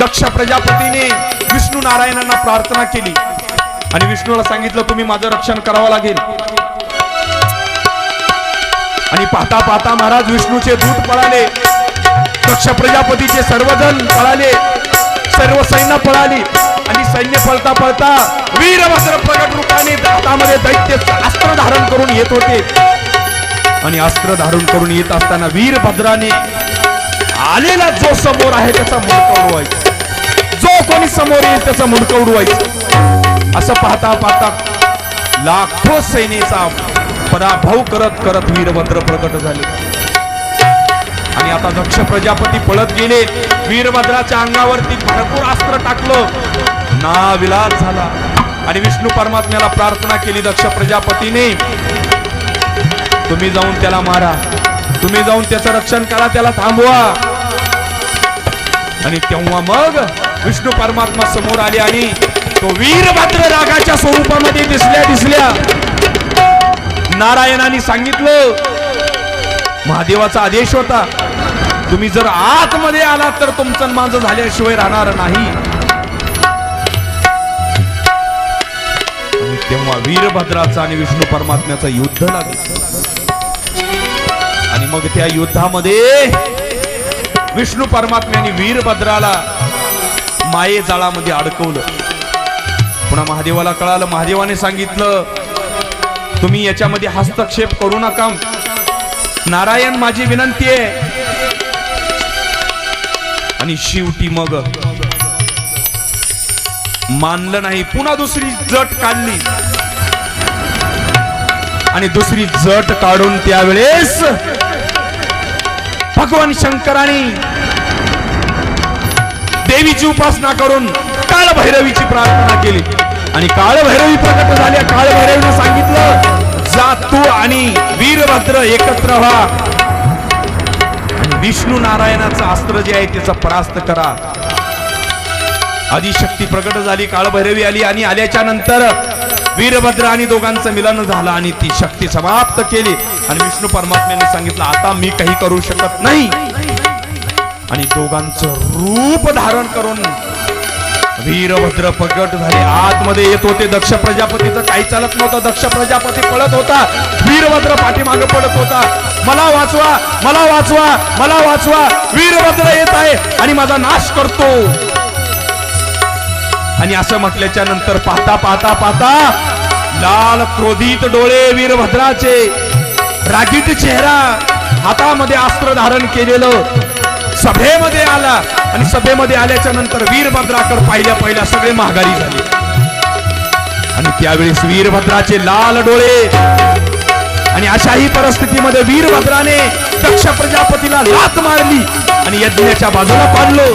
दक्ष प्रजापतीने विष्णू नारायणांना प्रार्थना केली. आणि विष्णूला सांगितलं, तुम्ही माझं रक्षण करावं लागेल. आणि पाहता पाहता महाराज विष्णूचे दूत पळाले. दक्ष प्रजापतीचे सर्वजण पळाले. सर्व सैन्य पळाली. आणि सैन्य पळता पळता वीरभद्र प्रगट रूपाने हातामध्ये दैत्य अस्त्र धारण करून येत होते. आणि अस्त्र धारण करून येत असताना वीरभद्राने आलेला जो समोर आहे त्याचा मुंडका उडवायचा. जो कोणी समोर येईल त्याचा मुंडका उडवायचा. असं पाहता पाहता लाखो सैनेचा पराभव करत करत वीरभद्र प्रकट झाले. आणि आता दक्ष प्रजापती पळत गेले. वीरभद्राच्या अंगावरती भरपूर अस्त्र टाकलं. नाविलाज झाला. आणि विष्णू परमात्म्याला प्रार्थना केली दक्ष प्रजापतीने, तुम्ही जाऊन त्याला मारा. तुम्ही जाऊन त्याचं रक्षण करा, त्याला थांबवा. आणि तेव्हा मग विष्णू परमात्मा समोर आले आणि तो वीरभद्र रागाच्या स्वरूपामध्ये दिसल्या नारायणाने सांगितलं, महादेवाचा आदेश होता, तुम्ही जर आतमध्ये आलात तर तुमचं माझं झाल्याशिवाय राहणार नाही. आणि तेव्हा वीरभद्राचा आणि विष्णू परमात्म्याचं युद्ध लागलं. आणि मग त्या युद्धामध्ये विष्णू परमात्म्याने वीरभद्राला माये जाळामध्ये अडकवलं. पुन्हा महादेवाला कळालं, महादेवाने सांगितलं, तुम्ही याच्यामध्ये हस्तक्षेप करू नका. नारायण माझी विनंती आहे. आणि शेवटी मग मानलं नाही. पुन्हा दुसरी जट काढली आणि दुसरी जट काढून त्यावेळेस भगवान शंकराने देवीची उपासना करून काळभैरवीची प्रार्थना केली. आणि काळभैरवी प्रकट झाल्या. काळभैरवीने सांगितलं, जा तू आणि वीरभद्र एकत्र व्हा आणि विष्णू नारायणाचं अस्त्र जे आहे त्याचा परास्त करा. आदिशक्ती प्रकट झाली, काळभैरवी आली आणि आल्याच्या नंतर वीरभद्र आणि दोघांचं मिलन झालं आणि ती शक्ती समाप्त केली. आणि विष्णू परमात्म्याने सांगितलं, आता मी काही करू शकत नाही. आणि दोघांचं रूप धारण करून वीरभद्र प्रकट झाले. आतमध्ये येत होते. दक्ष प्रजापतीचं काही चालत नव्हतं. दक्ष प्रजापती पळत होता, वीरभद्र पाठीमागे पडत होता. मला वाचवा, मला वाचवा, मला वाचवा, वीरभद्र येत आहे आणि माझा नाश करतो. आणि असं म्हटल्याच्या नंतर पाहता पाहता पाहता लाल क्रोधित डोळे वीरभद्राचे, रागीट चेहरा, हातामध्ये अस्त्र धारण केलेलं सभेमध्ये आला. आणि सभेमध्ये आल्याच्या नंतर वीरभद्राकडे पहिल्या सगळे माघारी झाले. आणि त्यावेळेस वीरभद्राचे लाल डोळे. आणि अशाही परिस्थितीमध्ये वीरभद्राने दक्ष प्रजापतीला लाथ मारली आणि यज्ञाच्या बाजूला पाडलो.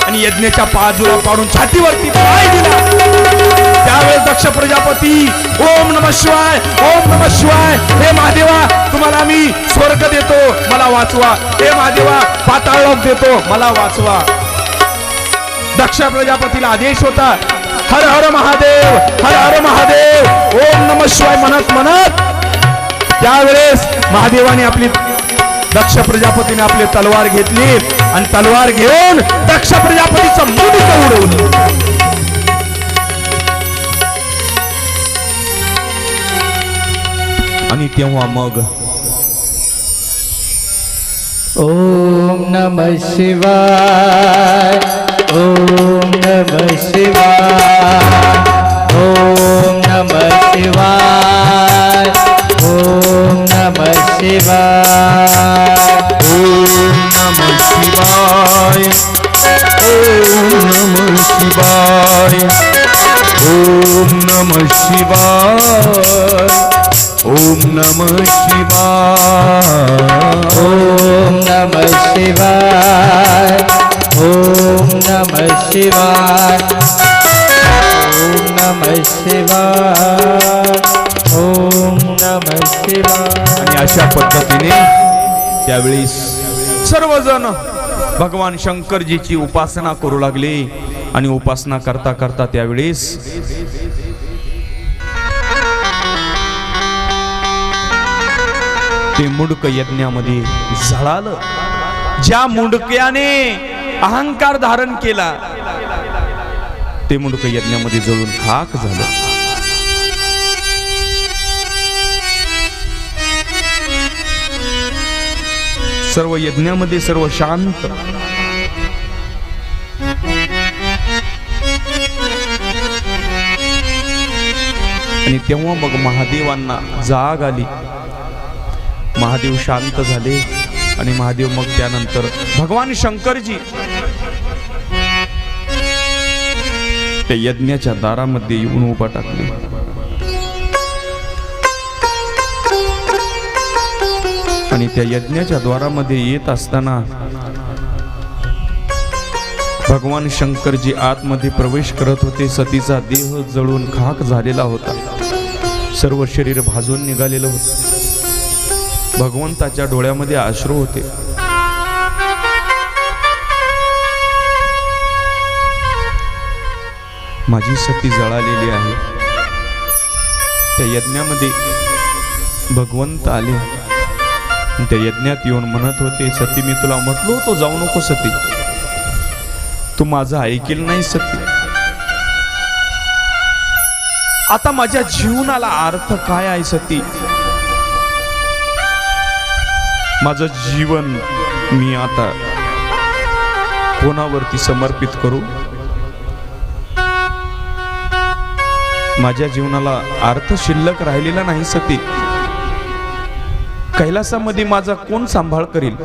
आणि यज्ञाच्या बाजूला पाडून छातीवरती पाय दिला. त्यावेळेस दक्ष प्रजापती ओम नमः शिवाय, ओम नमः शिवाय, हे महादेवा तुम्हाला मी स्वर्ग देतो, मला वाचवा. हे महादेवा पाताळ लोक देतो, मला वाचवा. दक्ष प्रजापतीला आदेश होता, हर हर महादेव, हर हर महादेव, ओम नमः शिवाय म्हणत म्हणत त्यावेळेस महादेवाने आपली, दक्ष प्रजापतीने आपली तलवार घेतली आणि तलवार घेऊन दक्ष प्रजापतीचं मुंडक उडवलं. आणि तेव्हा मग ओम नमः शिवाय, ओम नमः शिवाय, ओम नमः शिवाय, ओम नमः शिवाय, ओम नमः शिवाय, ओम नमः शिवाय, ओम नमः शिवाय, ओम नमः शिवाय, ओम नमः शिवाय, ओम नमः शिवाय, ओम नमः शिवाय, ओम नमः शिवाय. आणि अशा पद्धतीने त्यावेळी सर्वजण भगवान शंकरजीची उपासना करू लागले. आणि उपासना करता करता त्यावेळेस ते मुंडक यज्ञामध्ये जळालं. ज्या मुंडक्याने अहंकार धारण केला ते मुंडक यज्ञामध्ये जळून खाक झालं. सर्व यज्ञामध्ये सर्व शांत. आणि तेव्हा मग महादेवांना जाग आली. महादेव शांत झाले आणि महादेव मग त्यानंतर भगवान शंकरजी त्या यज्ञाच्या दारामध्ये येऊन उभा टाकले. आणि त्या यज्ञाच्या द्वारामध्ये येत असताना भगवान शंकरजी आतमध्ये प्रवेश करत होते. सतीचा देह जळून खाक झालेला होता. सर्व शरीर भाजून निघालेलं होतं. भगवंताच्या डोळ्यामध्ये अश्रू होते. माझी सती जळालेली आहे. त्या यज्ञामध्ये भगवंत आले. त्या यज्ञात येऊन म्हणत होते, सती मी तुला म्हटलो होतो जाऊ नको सती, तू माझं ऐकेल नाही सती. आता माझ्या जीवनाला अर्थ काय आहे सती? माझं जीवन मी आता कोणावरती समर्पित करू? माझ्या जीवनाला अर्थ शिल्लक राहिलेला नाही सती. कैलासामध्ये माझा कोण सांभाळ करील?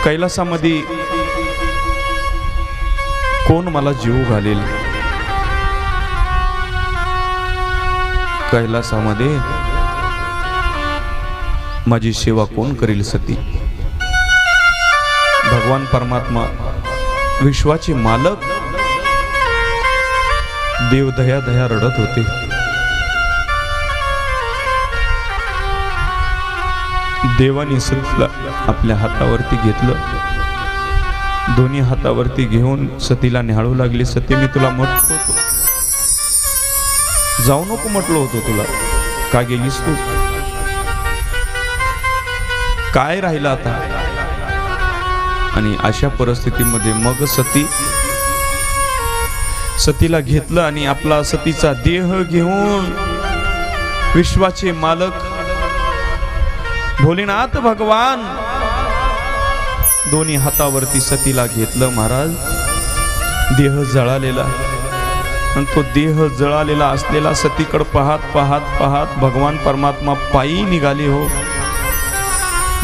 कैलासामध्ये कोण मला जीव घालेल? कैलासामध्ये माझी सेवा कोण करील सती? भगवान परमात्मा विश्वाचे मालक देव दया दया रडत होते. देवाने सतीला आपल्या हातावरती घेतलं. दोन्ही हातावरती घेऊन सतीला न्याहाळू लागले. सती मी तुला म्हटलो होतो जाऊ नको म्हटलो होतो तुला, का गेलीस तू? काय राहिलं आता? आणि अशा परिस्थितीमध्ये मग सतीला घेतलं आणि आपला सतीचा देह घेऊन विश्वाचे मालक भोलेनाथ भगवान दोन्ही हातावरती सतीला घेतलं. महाराज देह जळालेला, आणि तो देह जळालेला असलेला सतीकडे पाहत पाहत पाहत भगवान परमात्मा पायी निघाले. हो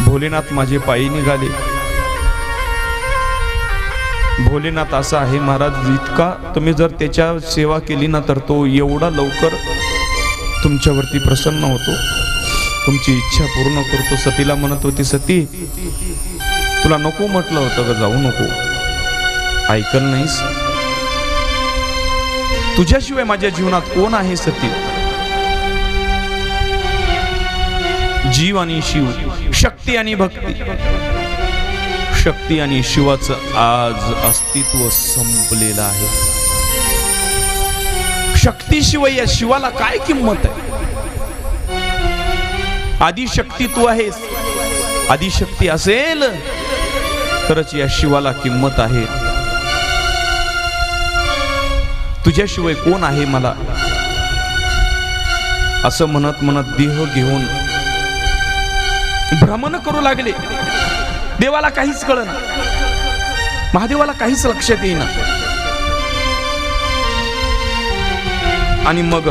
भोलेनाथ माझे पायी निघाले. भोलेनाथ असा आहे महाराज, इतका तुम्ही जर त्याच्या सेवा केली ना तर तो एवढा लवकर तुमच्यावरती प्रसन्न होतो, तुमची इच्छा पूर्ण करतो. सतीला म्हणत होती, सती तुला नको म्हटलं होतं ग जाऊ नको, ऐकल नाहीस? तुझ्याशिवाय माझ्या जीवनात कोण आहे सती? जीव आणि शिव, शक्ती आणि भक्ती. शक्ती आणि शिवाचं आज अस्तित्व संपलेलं आहे. शक्तीशिवाय या शिवाला काय किंमत आहे? आदिशक्ती तू आहेस. आदिशक्ती असेल तरच या शिवाला किंमत आहे. तुझ्याशिवाय कोण आहे मला? असं म्हणत म्हणत देह घेऊन भ्रमण करू लागले. देवाला काहीच कळेना, महादेवाला काहीच लक्षात येईना. आणि मग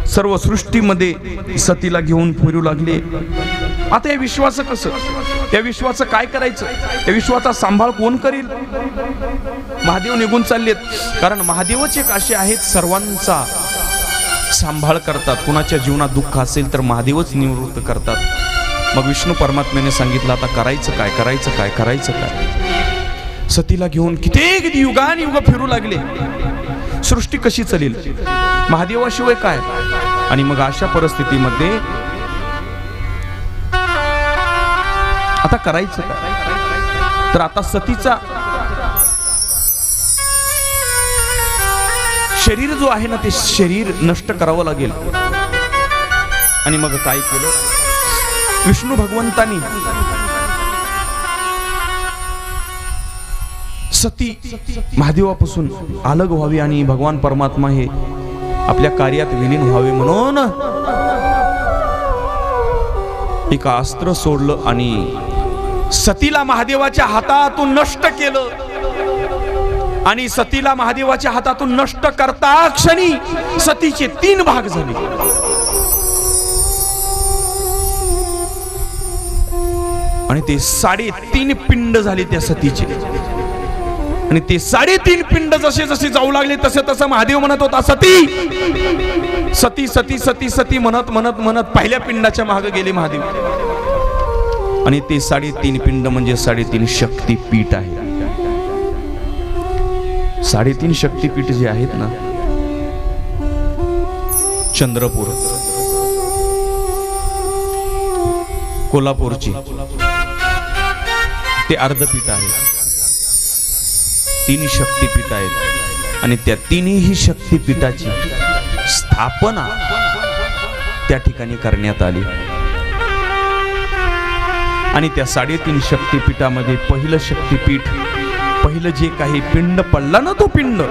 सर्व सृष्टीमध्ये सतीला घेऊन फिरू लागले. आता या विश्वाचं कसं? या विश्वाचं काय करायचं? या विश्वाचा सांभाळ कोण करील? महादेव निघून चाललेत. कारण महादेवच एक असे आहेत सर्वांचा सांभाळ करतात. कुणाच्या जीवनात दुःख असेल तर महादेवच निवृत्त करतात. मग विष्णू परमात्म्याने सांगितलं आता करायचं काय, करायचं काय, करायचं काय? सतीला घेऊन कित्येक युगानुयुग फिरू लागले. सृष्टी कशी चालेल महादेवाशिवाय काय? आणि मग अशा परिस्थितीमध्ये आता करायचं काय? तर आता सतीचा शरीर जो आहे ना ते शरीर नष्ट करावं लागेल. आणि मग काय केलं? विष्णू भगवंतानी सती महादेवापासून अलग व्हावी आणि भगवान परमात्मा हे आपल्या कार्यात विलीन व्हावे म्हणून एक अस्त्र सोडलं आणि सतीला महादेवाच्या हातातून नष्ट केलं. आणि सतीला महादेवाच्या हातातून नष्ट करता क्षणी सतीचे 3 भाग झाले. आणि ते 3.5 पिंड झाले त्या सतीचे. आणि ते 3.5 पिंड जसे जसे जाऊ लागले तसे तसं महादेव म्हणत होता, सती सती सती सती सती म्हणत म्हणत म्हणत पहिल्या पिंडाच्या मागे गेले महादेव. आणि ते 3.5 पिंड म्हणजे 3.5 शक्तीपीठ आहे. 3.5 शक्तीपीठ जे आहेत ना, चंद्रपूर, कोल्हापूरची, ते अर्धपीठ आहे. 3 शक्तिपीठ आहेत आणि त्या 3ही शक्तिपीठाची स्थापना त्या ठिकाणी करण्यात आली. आणि त्या 3.5 शक्तिपीठामध्ये पहिलं शक्तिपीठ, पहिलं जे काही पिंड पडला ना, तो पिंड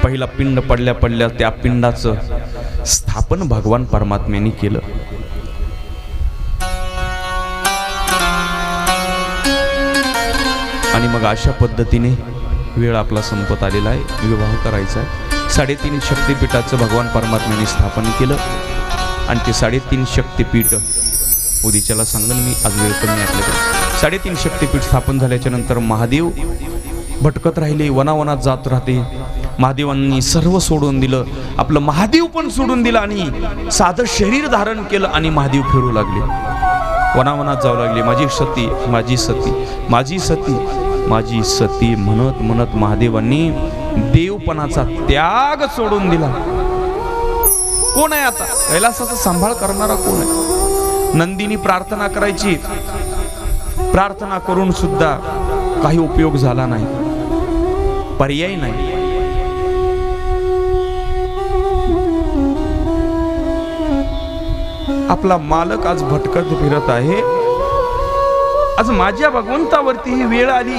पहिला पिंड पडल्या त्या पिंडाचं स्थापन भगवान परमात्म्याने केलं. आणि मग अशा पद्धतीने वेळ आपला संपत आलेला आहे, विवाह करायचा आहे. 3.5 शक्तिपीठाचं भगवान परमात्म्याने स्थापन केलं. आणि ते 3.5 शक्तिपीठ उद्याच्याला सांगेन मी, आज वेळ कमी आपल्याकडे. 3.5 शक्तिपीठ स्थापन झाल्याच्या नंतर महादेव भटकत राहिले, वनावनात जात राहते. महादेवांनी सर्व सोडून दिलं, आपलं महादेव पण सोडून दिलं आणि साधं शरीर धारण केलं आणि महादेव फिरू लागले, वनावनात जाऊ लागले. माझी सती, माझी सती, माझी सती, माझी सती म्हणत म्हणत महादेवांनी देवपणाचा त्याग सोडून दिला. कोण आहे आता कैलासाचा सांभाळ करणारा? कोण आहे? नंदिनी प्रार्थना करायची, प्रार्थना करून सुद्धा काही उपयोग झाला नाही, पर्याय नाही. आपला मालक आज भटकत फिरत आहे. आज माझ्या भगवंतावरती ही वेळ आली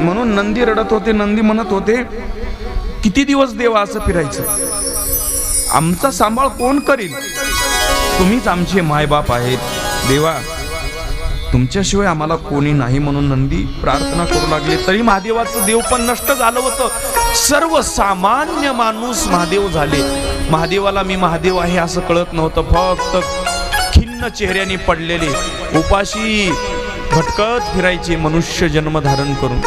म्हणून नंदी रडत होते. नंदी म्हणत होते, किती दिवस देवा असं फिरायचं? आमचा सांभाळ कोण करील? तुम्हीच आमचे मायबाप आहेत देवा, तुमच्याशिवाय आम्हाला कोणी नाही. म्हणून नंदी प्रार्थना करू लागले. तरी महादेवाचं देव पण नष्ट झालं होतं. सर्वसामान्य माणूस महादेव झाले. महादेवाला मी महादेव आहे असं कळत नव्हतं. फक्त खिन्न चेहऱ्याने पडलेले, उपाशी भटकत फिरायचे, मनुष्य जन्म धारण करून.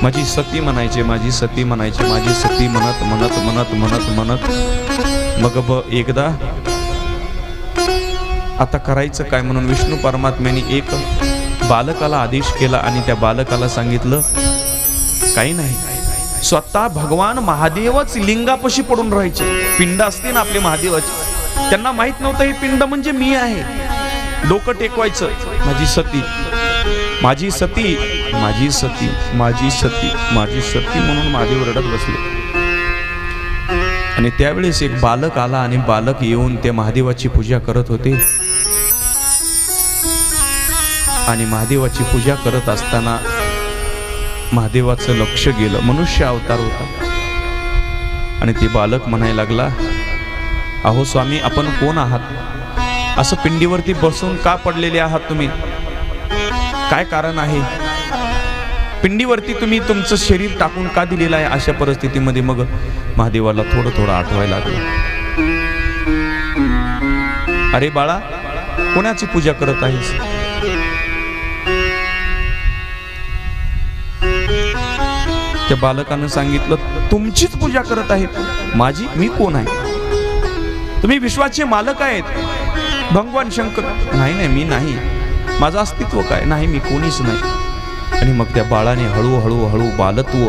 माझी सती म्हणायचे, माझी सती म्हणायचे, माझी सती म्हणत म्हणत म्हणत म्हणत म्हणत मग एकदा आता करायचं काय म्हणून विष्णू परमात्म्याने एक बालकाला आदेश केला आणि त्या बालकाला सांगितलं, काही नाही, स्वतः भगवान महादेवच लिंगापाशी पडून राहायचे. पिंड असते ना आपले महादेवाचे, त्यांना माहित नव्हतं हे पिंड म्हणजे मी आहे. डोकं टेकवायचं, माझी सती, माझी सती, माझी सती, माझी सती, माझी सती म्हणून महादेव रडत बसले. आणि त्यावेळेस एक बालक आला आणि बालक येऊन त्या महादेवाची पूजा करत होते. आणि महादेवाची पूजा करत असताना महादेवाचं लक्ष गेलं. मनुष्य अवतार होता. आणि ते बालक म्हणायला लागला, अहो स्वामी, आपण कोण आहात? असं पिंडीवरती बसून का पडलेले आहात तुम्ही? काय कारण आहे? पिंडीवरती तुम्ही तुमचं शरीर टाकून का दिलेलं आहे? अशा परिस्थितीमध्ये मग महादेवाला थोडं थोडं आठवायला लागलं. अरे बाळा, कोणाची पूजा करत आहेस? त्या बालकानं सांगितलं, तुमचीच पूजा करत आहे. माझी? मी कोण आहे? तुम्ही विश्वाचे मालक आहेत, भगवान शंकर. नाही नाही, मी नाही. माझं अस्तित्व काय? नाही, मी कोणीच नाही. आणि मग त्या बाळाने हळूहळू हळू बालत्व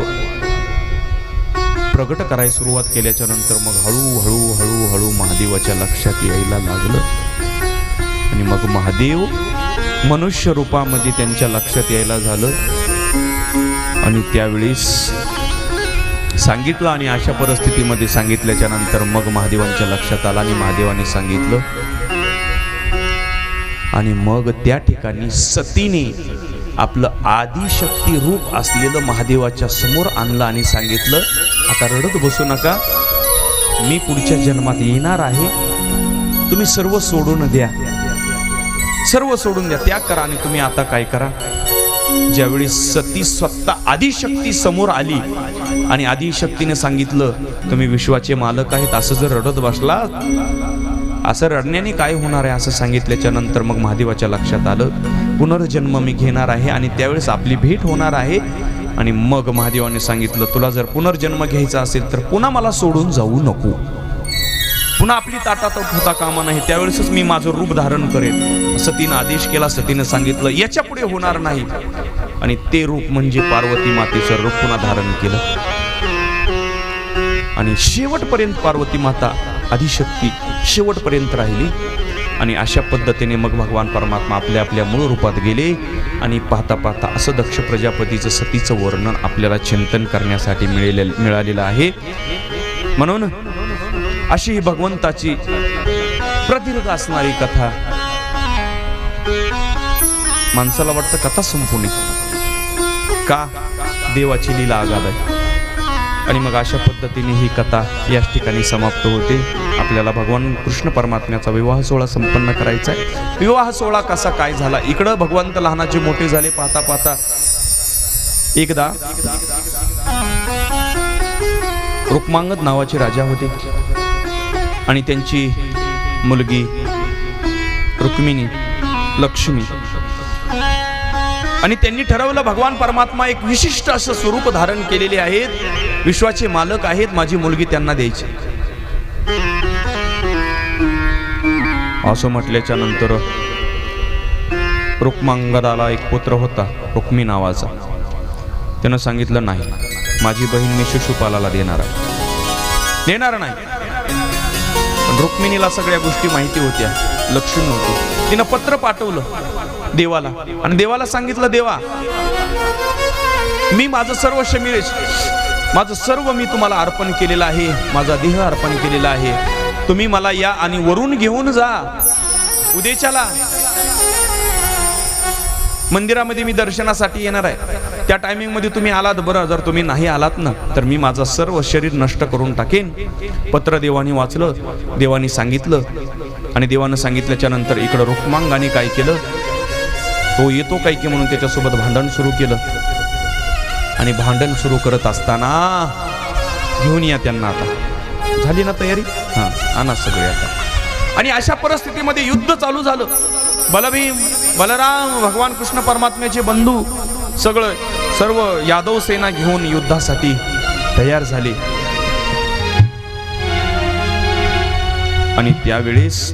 प्रगट करायला सुरुवात केल्याच्या नंतर मग हळूहळू हळूहळू महादेवाच्या लक्षात यायला लागलं. आणि मग महादेव मनुष्य रूपामध्ये त्यांच्या लक्षात यायला झालं. आणि त्यावेळेस सांगितलं. आणि अशा परिस्थितीमध्ये सांगितल्याच्या नंतर मग महादेवांच्या लक्षात आलं आणि महादेवाने सांगितलं. आणि मग त्या ठिकाणी सतीने आपलं आदिशक्ती रूप असलेलं महादेवाच्या समोर आणलं आणि सांगितलं, आता रडत बसू नका, मी पुढच्या जन्मात येणार आहे. तुम्ही सर्व सोडून द्या, सर्व सोडून द्या, त्याग करा. आणि तुम्ही आता काय करा? ज्यावेळी सती स्वतः आदिशक्ती समोर आली आणि आदिशक्तीने सांगितलं, तुम्ही विश्वाचे मालक आहेत, असं जर रडत बसला, असं रडण्याने काय होणार आहे असं सांगितल्याच्या नंतर मग महादेवाच्या लक्षात आलं, पुनर्जन्म मी घेणार आहे आणि त्यावेळेस आपली भेट होणार आहे. आणि मग महादेवाने सांगितलं, तुला जर पुनर्जन्म घ्यायचा असेल तर पुन्हा मला सोडून जाऊ नको, पुन्हा आपली ताटात होता कामा नाही, त्यावेळेसच मी माझं रूप धारण करेन. सतीनं आदेश केला. सतीनं सांगितलं, याच्या पुढे होणार नाही. आणि ते रूप म्हणजे पार्वती मातेचं रूप पुन्हा धारण केलं. आणि शेवटपर्यंत पार्वती माता आदिशक्ती शेवटपर्यंत राहिली. आणि अशा पद्धतीने मग भगवान परमात्मा आपल्या आपल्या मूळ रूपात गेले. आणि पाहता पाहता असं दक्ष प्रजापतीचं सतीचं वर्णन आपल्याला चिंतन करण्यासाठी मिळालेलं आहे. म्हणून अशी ही भगवंताची प्रदीर्घ असणारी कथा. माणसाला वाटतं कथा संपू नये का, देवाची लीला आगाध आहे. आणि मग अशा पद्धतीने ही कथा याच ठिकाणी समाप्त होते. आपल्याला भगवान कृष्ण परमात्म्याचा विवाह सोहळा संपन्न करायचा आहे. विवाह सोहळा कसा काय झाला, इकडं भगवंत लहानाचे मोठे झाले. पाहता पाहता एकदा रुक्मांगद नावाचे राजा होते आणि त्यांची मुलगी रुक्मिणी, लक्ष्मी. आणि त्यांनी ठरवलं भगवान परमात्मा एक विशिष्ट असं स्वरूप धारण केलेले आहेत, विश्वाचे मालक आहेत, माझी मुलगी त्यांना द्यायची. असं म्हटल्याच्या नंतर रुक्मांगदाला एक पुत्र होता रुक्मी नावाचा. त्यानं सांगितलं नाही, माझी बहीण मी शिशुपालाला देणार नाही. पण रुक्मिणीला सगळ्या गोष्टी माहिती होत्या, लक्ष्मी नव्हती. तिनं पत्र पाठवलं देवाला आणि देवाला सांगितलं, देवा मी माझं सर्व शमीरेश, माझं सर्व मी तुम्हाला अर्पण केलेलं आहे, माझा देह अर्पण केलेला आहे. तुम्ही मला या आणि वरून घेऊन जा. उद्याच्याला मंदिरामध्ये मी दर्शनासाठी येणार आहे. त्या टायमिंग मध्ये तुम्ही आलात बरं, जर तुम्ही नाही आलात ना तर मी माझं सर्व शरीर नष्ट करून टाकेन. पत्र देवाने वाचलं, देवाने सांगितलं. आणि देवानं सांगितल्याच्या नंतर इकडं रुक्मांगाने काय केलं, तो येतो काय की म्हणून त्याच्यासोबत भांडण सुरू केलं. आणि भांडण सुरू करत असताना, घेऊन या त्यांना, आता झाली ना तयारी, हां आणा सगळे आता. आणि अशा परिस्थितीमध्ये युद्ध चालू झालं. बलभीम, बलराम, भगवान कृष्ण परमात्म्याचे बंधू सर्व यादव सेना घेऊन युद्धासाठी तयार झाले. आणि त्यावेळेस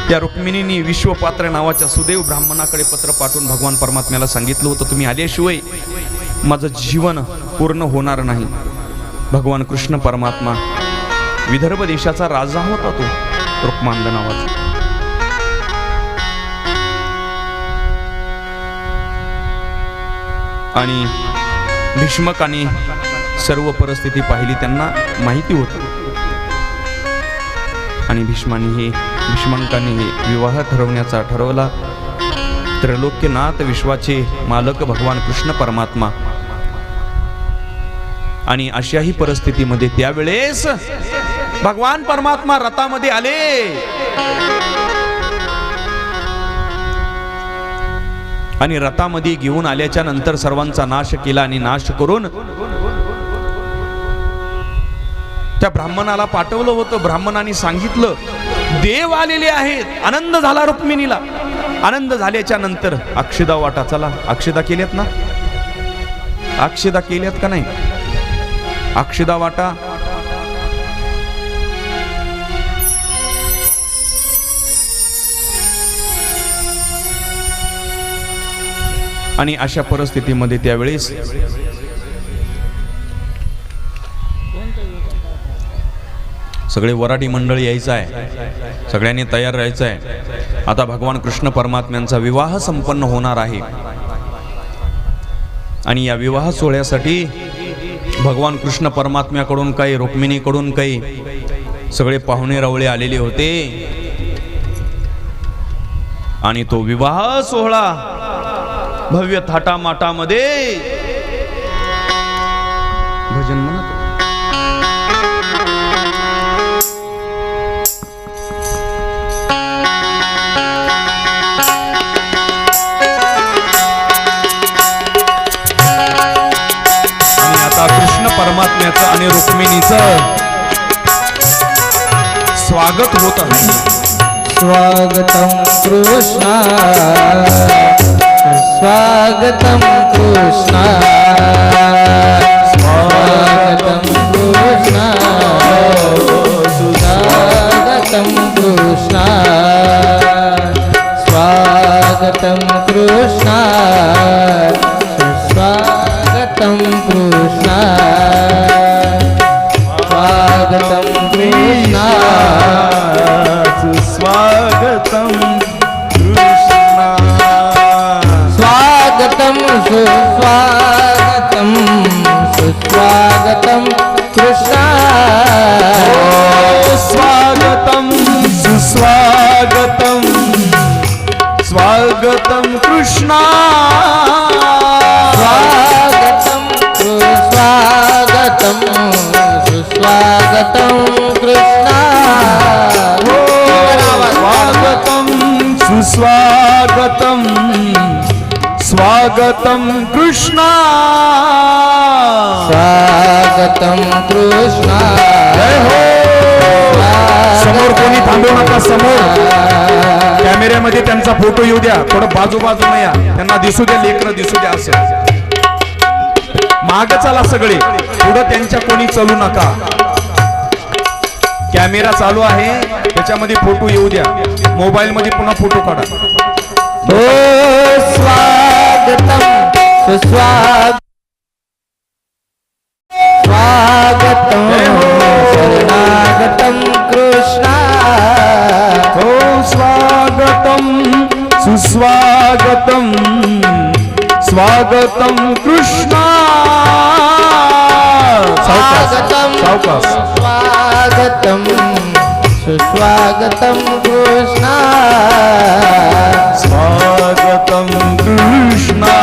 त्या रुक्मिणींनी विश्वपात्र नावाच्या सुदैव ब्राह्मणाकडे पत्र पाठवून भगवान परमात्म्याला सांगितलं होतं, तुम्ही आल्याशिवाय माझं जीवन पूर्ण होणार नाही. भगवान कृष्ण परमात्मा विदर्भ देशाचा राजा होता तो रुक्मांग नावाचा. आणि भीष्मकाने सर्व परिस्थिती पाहिली, त्यांना माहिती होती. आणि भीष्मांकाने हे विवाह ठरवण्याचा ठरवला. त्रैलोक्यनाथ विश्वाचे मालक भगवान कृष्ण परमात्मा. आणि अशाही परिस्थितीमध्ये त्यावेळेस भगवान परमात्मा रथामध्ये आले. आणि रथामध्ये घेऊन आल्याच्या नंतर सर्वांचा नाश केला. आणि नाश करून त्या ब्राह्मणाला पाठवलं होतं. ब्राह्मणाने सांगितलं, देव आलेले आहेत. आनंद झाला रुक्मिणीला. आनंद झाल्याच्या नंतर अक्षदा वाटा, चला अक्षदा केल्यात ना, अक्षदा केल्यात का नाही, अक्षदा वाटा. आणि अशा परिस्थितीमध्ये त्यावेळेस सगळे वराडी मंडळ यायचं आहे, सगळ्यांनी तयार राहायचं आहे. आता भगवान कृष्ण परमात्म्यांचा विवाह संपन्न होणार आहे. आणि या विवाह सोहळ्यासाठी भगवान कृष्ण परमात्म्याकडून काही, रुक्मिणीकडून काही सगळे पाहुणे रावळे आलेले होते. आणि तो विवाह सोहळा भव्य थाटामाटामध्ये भजन म्हणत परमात्म्याचं आणि रुक्मिणीचं स्वागत होत आहे. स्वागतम कृष्णा, स्वागतम कृष्णा, स्वागतम कृष्णा, स्वागतम कृष्णा, स्वागतम कृष्णा, स्वागतम कृष्णा स्वागतं सुस्वागतं सुस्वागतं कृष्णा स्वागतम सुस्वागतम स्वागतम कृष्णा स्वागतं कृष्णा जय हो समोर कोणी थांबू नका समोर कॅमेऱ्यामध्ये त्यांचा फोटो येऊ द्या थोडं बाजूबाजूने या त्यांना दिसू द्या लेकरं दिसू द्या असं माग चला सगळे पुढं त्यांच्या कोणी चलू नका कॅमेरा चालू आहे त्याच्यामध्ये फोटो येऊ द्या मोबाईल मध्ये पुन्हा फोटो काढा ओ स्वागतं सुस्वागतं स्वागतं शरणागतं कृष्णा हो स्वागतम सुस्वागतम स्वागतम कृष्णा स्वागतं सावकाश स्वागतं सुस्वागतं कृष्णा स्वागतम कृष्णा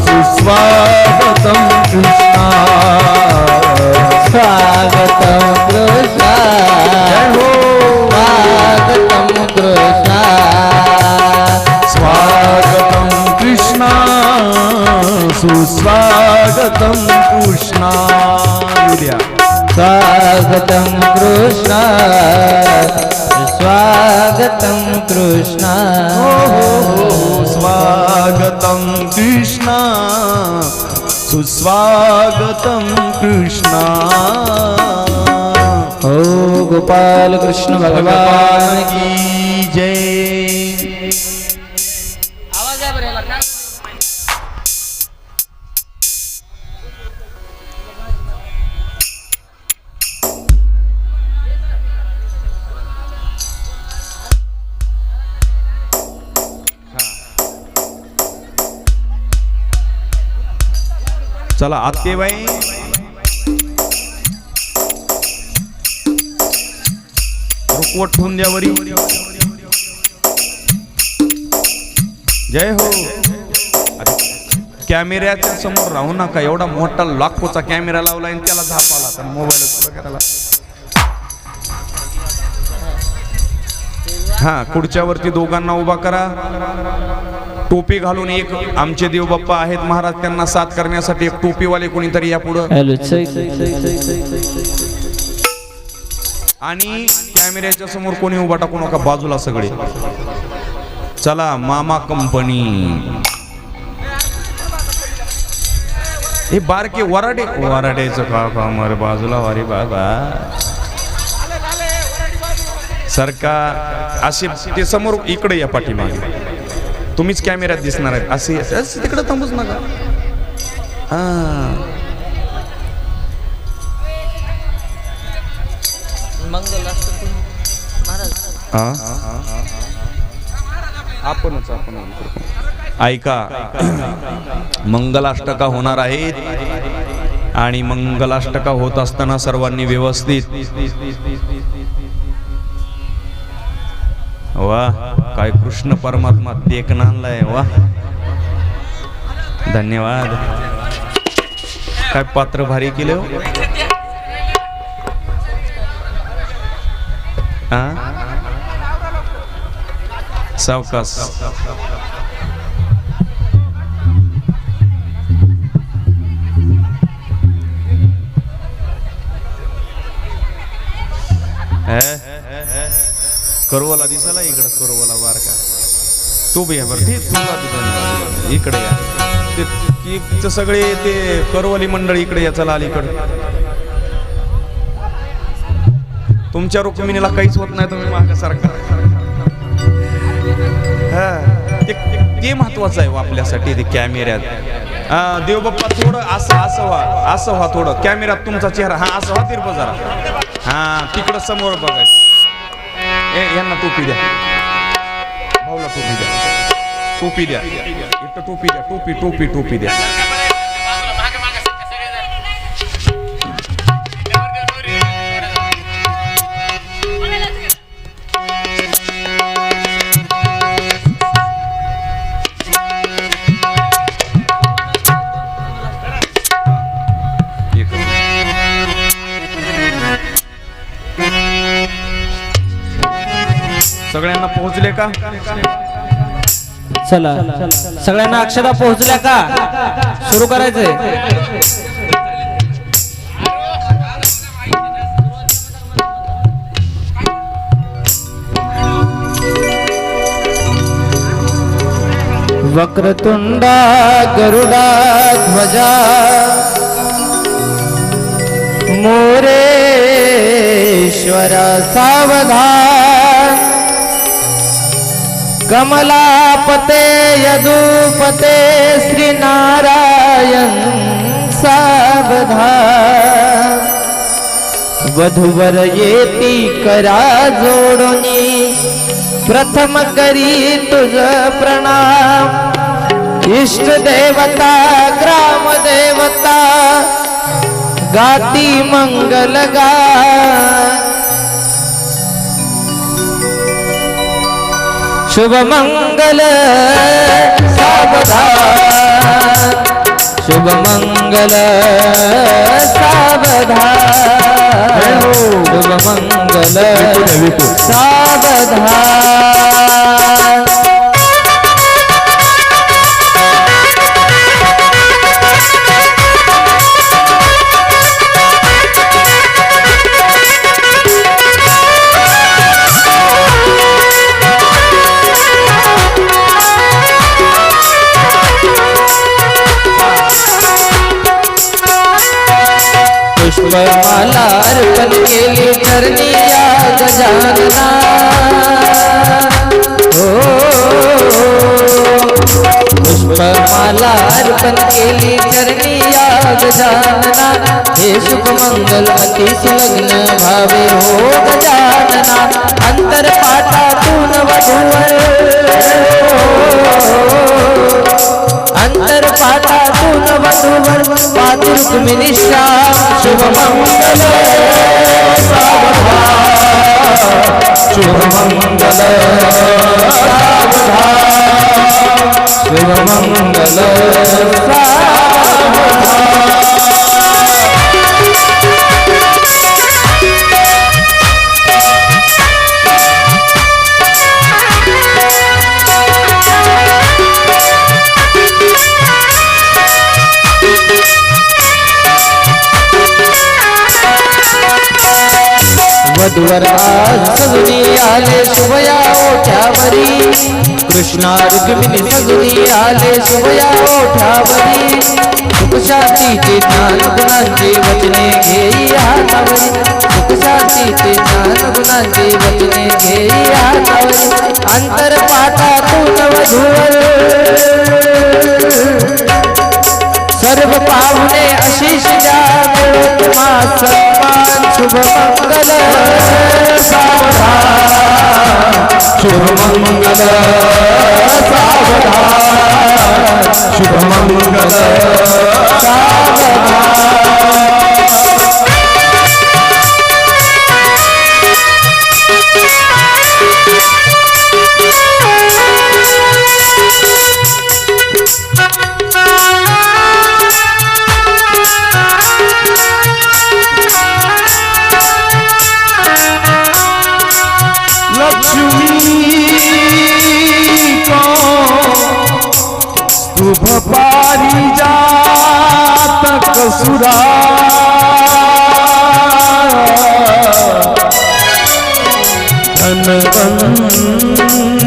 सुस्वागतम कृष्णा स्वागतं कृष्णा जय हो स्वागतं कृष्णा स्वागतम कृष्णा सुस्वागतम कृष्णा युद्या स्वागतं कृष्णा स्वागतं कृष्णा स्वागतम कृष्णा सुस्वागतम कृष्णा ओ गोपाल कृष्ण भगवान की की जय चला आत्तेबाई रुकवत ठेवून द्या वरी जय हो कॅमेऱ्याच्या समोर राहू नका एवढा मोठा लाखोचा कॅमेरा लावला आणि त्याला झाप आला तर मोबाईल करायला हा खुर्च्या वरती दोघांना उभा करा टोपी घालून एक आमचे देव बाप्पा आहेत महाराज त्यांना साथ करण्यासाठी एक टोपीवाले कोणीतरी या पुढं आणि कॅमेऱ्याच्या समोर कोणी उभा टाकू नका बाजूला सगळे चला मामा कंपनी हे बारके वराडे वराडेचं का मर बाजूला वारी बाबा सरका असे ते समोर इकडे या पाठीमागे तुम्हीच कॅमेऱ्यात दिसणार आहेत असे तिकडे थांबूच नका आपणच ऐका मंगलाष्टका होणार आहेत आणि मंगलाष्टका होत असताना सर्वांनी व्यवस्थित वा काय कृष्ण परमात्मा देखण आणलाय वा धन्यवाद काय पात्र भारी केले हो सावकाश करवला दिसाला इकडे करवला बार का तू बी बरं ठीक इकडे या ते सगळे ते करवली मंडळी इकडे या चला अलीकडे तुमच्या रुक्मिणीला काहीच होत नाही तुम्ही मागासारखा ते महत्वाचं आहे आपल्यासाठी ते कॅमेऱ्यात देवबाप्पा थोडं असं व्हा थोडं कॅमेऱ्यात तुमचा चेहरा हा असं व्हा तिरपं जरा हा तिकडं समोर बघायचं यांना टोपी द्या भाऊला टोपी द्या इथं टोपी द्या टोपी द्या पोचले का? चला सगळ्यांना अक्षता पोहोचल्या का? सुरू करायचंय. वक्रतुंडा गरुडा ध्वजा मोरेश्वर सावधान कमलापते यदुपते श्रीनारायण सावधान वधूवर येती करा जोडोनी प्रथम करी तुझ प्रणाम इष्ट देवता ग्राम देवता गाती मंगल गान शुभ मंगल सावधान शुभ मंगल सावधान शुभ मंगल सावधान पुष्पमाला अर्पण केली करनिया गजानना हो पुष्पमाला अर्पण केली करनिया गजानना हे शुभ मंगल अति सुलग्न भावे हो गजानना अंतर पाठातून वधूवर अंतर पाठातून वधूवर पातुरुक्मिनिष्ठा शुभ मंगल सावधान शुभ मंगल सावधान शुभ मंगल सावधान वधूवर आज सगुनी आले शुभया ओठ्यावरी कृष्णा रुक्मिणी सगुनी आले शुभया ओठ्यावरी सुख शांतीचे ज्ञान गुणांचे वचने घेई हातावरी सुख शांतीचे ज्ञान गुणांचे वचने घेई हातावरी अंतर पाठातून वधूवर सर्व पाहुणे आशीष द्या मिळो तुम्हा सन्मान शुभ मंगल सावधान शुभ मंगल सावधान शुभ मंगल सावधान शुभ पारिजात कसुरा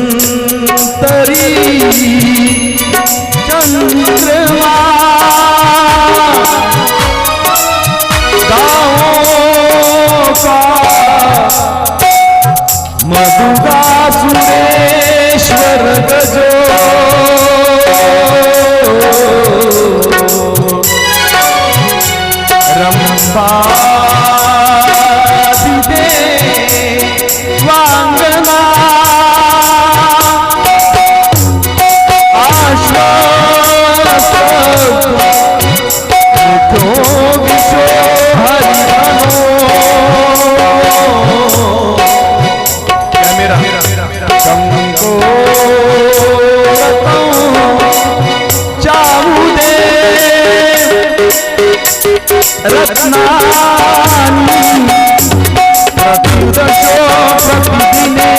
धन्वंतरी चंद्रमा गाओ का मधुगा सुरेश्वर गजो रंपा दे वांगना आश्वास तो विश्व हरिवनो क्या मेरा कंको चाहू दे रत्नानी प्रत्युदशो प्रतिदिने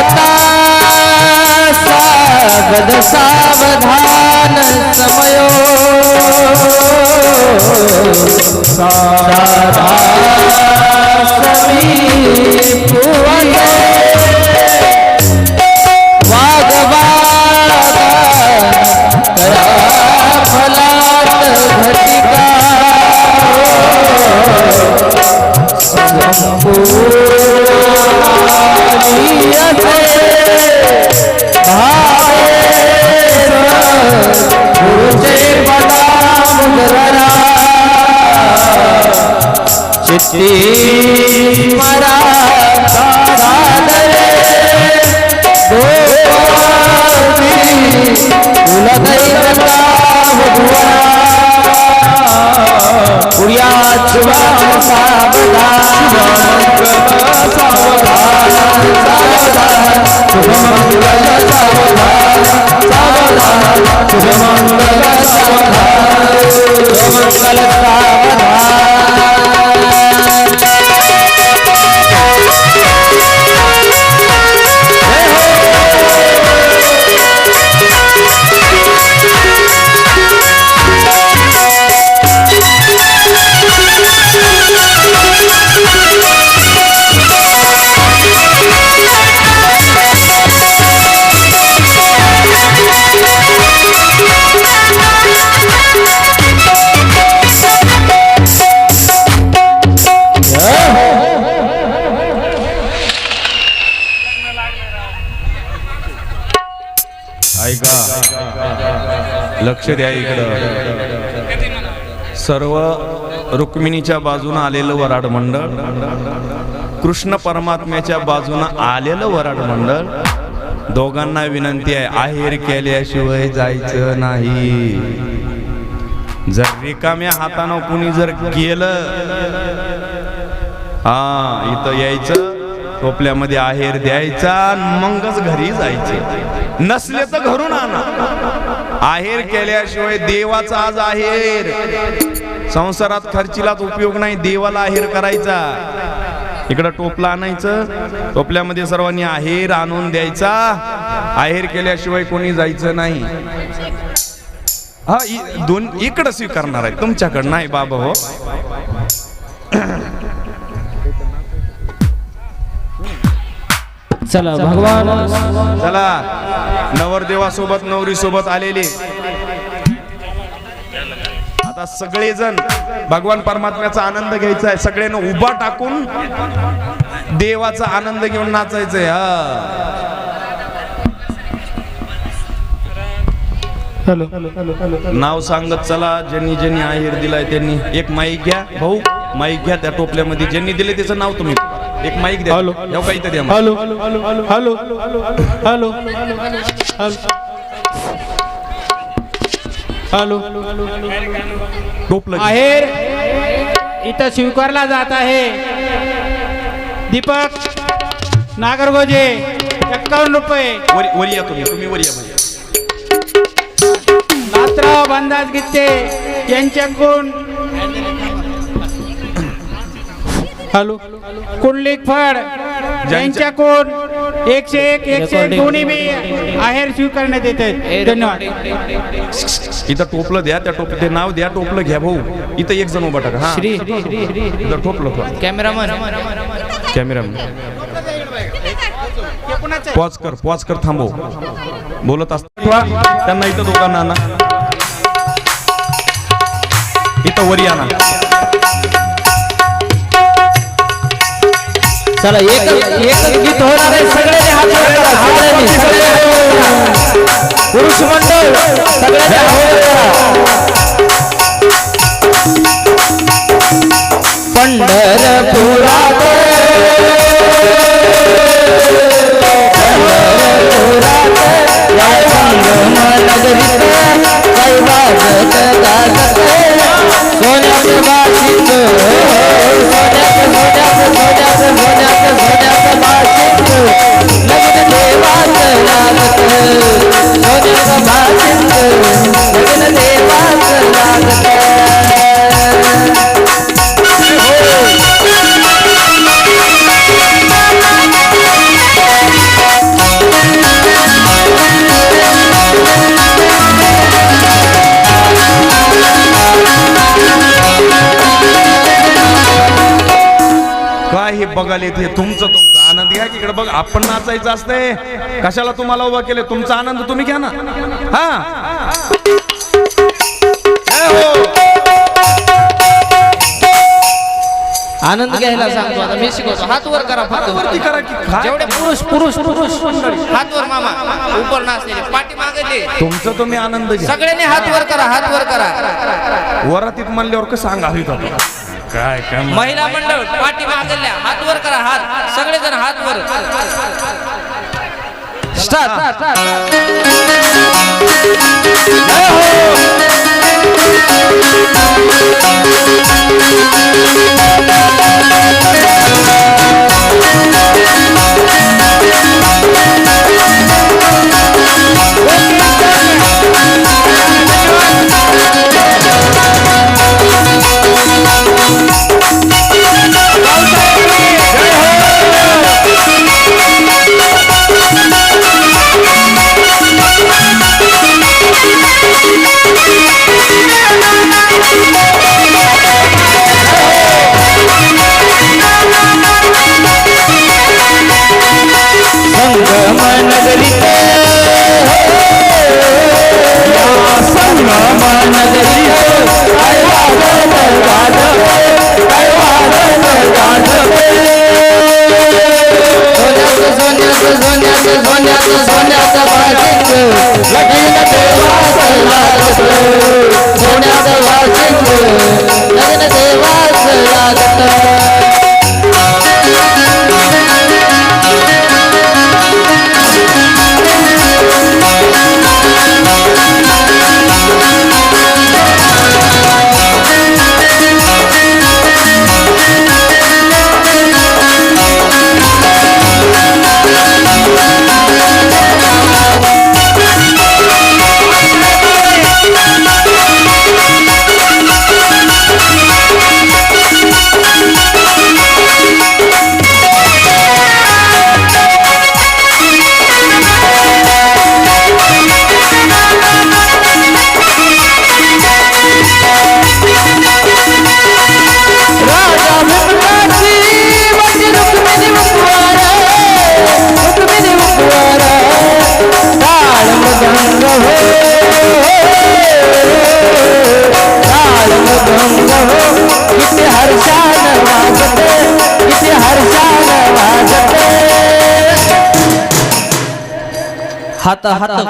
आता सावध सावधान समयो साधा समीपुवते वागवागा करा फलात घटिका संपूर्णीयते गुरुचे पदामुद्रा चित्ती स्मरा साधरे कुलदैवता पुर्या शुभा सावधान ऐका, लक्ष द्या इकडं. सर्व रुक्मिणीच्या बाजूनं आलेलं वराड मंडळ, कृष्ण परमात्म्याच्या बाजूनं आलेलं वराड मंडळ, दोघांना विनंती आहे, आहेर केल्याशिवाय जायचं नाही. जर रिकाम्या हातानं कुणी जर केलं, हा इथं यायचं, टोपल्यामध्ये आहेर द्यायचा, मगच घरी जायचे. नसले तर घरून आणा. आहेर केल्याशिवाय देवाचा आज आहेर, संसारात खर्चीलाच उपयोग नाही, देवाला आहेर करायचा. इकडं टोपला आणायचं, टोपल्यामध्ये सर्वांनी आहेर आणून द्यायचा. आहेर केल्याशिवाय कोणी जायचं नाही. हा दोन इकडं स्वीकारणार आहे, तुमच्याकडं नाही बाबा. हो चला भगवान, चला नवरदेवासोबत नवरी सोबत आलेले आता सगळेजण भगवान परमात्म्याचा आनंद घ्यायचा आहे. सगळ्यांना उभा टाकून देवाचा आनंद घेऊन नाचायचंय. नाव सांगत चला. ज्यांनी ज्यांनी आहेर दिलाय त्यांनी एक माईक घ्या. भाऊ माईक घ्या. त्या टोपल्यामध्ये ज्यांनी दिले त्याचं नाव तुम्ही एक माईक द्या. हॅलो काही तर द्या. हॅलो हॅलो हॅलो हॅलो टोपलं आहेर इथं स्वीकारला जात आहे. दीपक नागरगोजे 51 रुपये. वर या तुम्ही वर या भैया. नाथराव बंदाज गीते यांच्याकडून हॅलो कुंडलिक फड यांच्याकडून 101 101 दोन्ही बी आहेर स्वीकारण्यात येते. धन्यवाद. इथं टोपलं द्या. त्या ते नाव द्या. टोपलं घ्या भाऊ. इथं एक जण उभा टाका. हा इथं टोपलं कॅमेरामन पॉज कर थांबव. बोलत असता त्यांना इथं दोघांना आणा. इथं वरी आणा. चला एक गीत होणार आहे. सगळ्यांनी हात वर करा. पुरुष मंडळ सगळ्यांनी हात वर करा. पंढरपुरात या संगम नगरीत काही वाजत गाजत सोन्याचे बाशिंग सोन्याचं बाशिंग निघाले ते तुमचा आनंद घ्या की इकडे बघ आपण नाचायचं असतंय कशाला तुम्हाला उभा केले तुमचा आनंद तुम्ही घ्या ना हा आनंद घ्यायला सांगतो आता मी शिकवतो हात वर करा फक्त वरती करा की काय? जेवढे पुरुष हात वर मामा उपर नाचलेले पाठी मागले तुमचं तुम्ही आनंद घ्या सगळ्यांनी हात वर करा वरातीत म्हणल्यावर कसं सांगावीत आता काय काय महिला मंडळ पाठी मागल्या हात वर करा हात सगळेजण हात वर स्टार्ट हात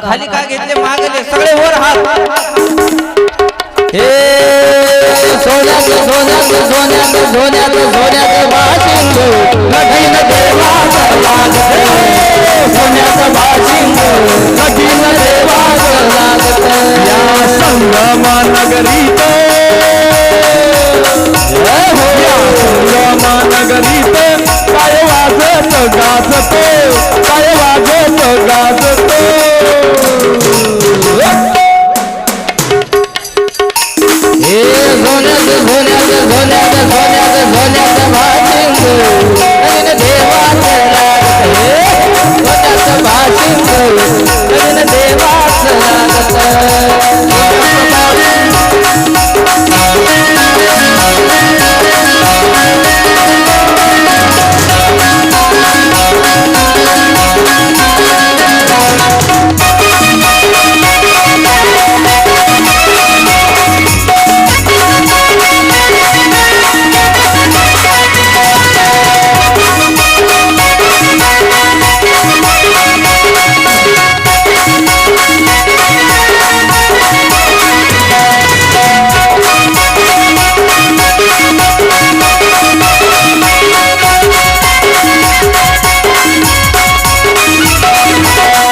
खाली का घेतले मागले सगळे वर हात हे सोन्याचं बाशिंग कठीण देवाचं लागते सोन्याचं बाशिंग कठीण देवाचं लागते या संगमा नगरीत संगमा नगरीत काय वाजत गाजतो काय वाजत गाजतो हे सोन्याचं भाशिंग नवीन देवाचं लागते सोन्याचं भाशिंग नवीन देवाचं लागतं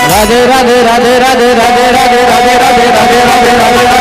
राधे राधे राधे राधे राधे राधे राधे राधे राधे राधे राधे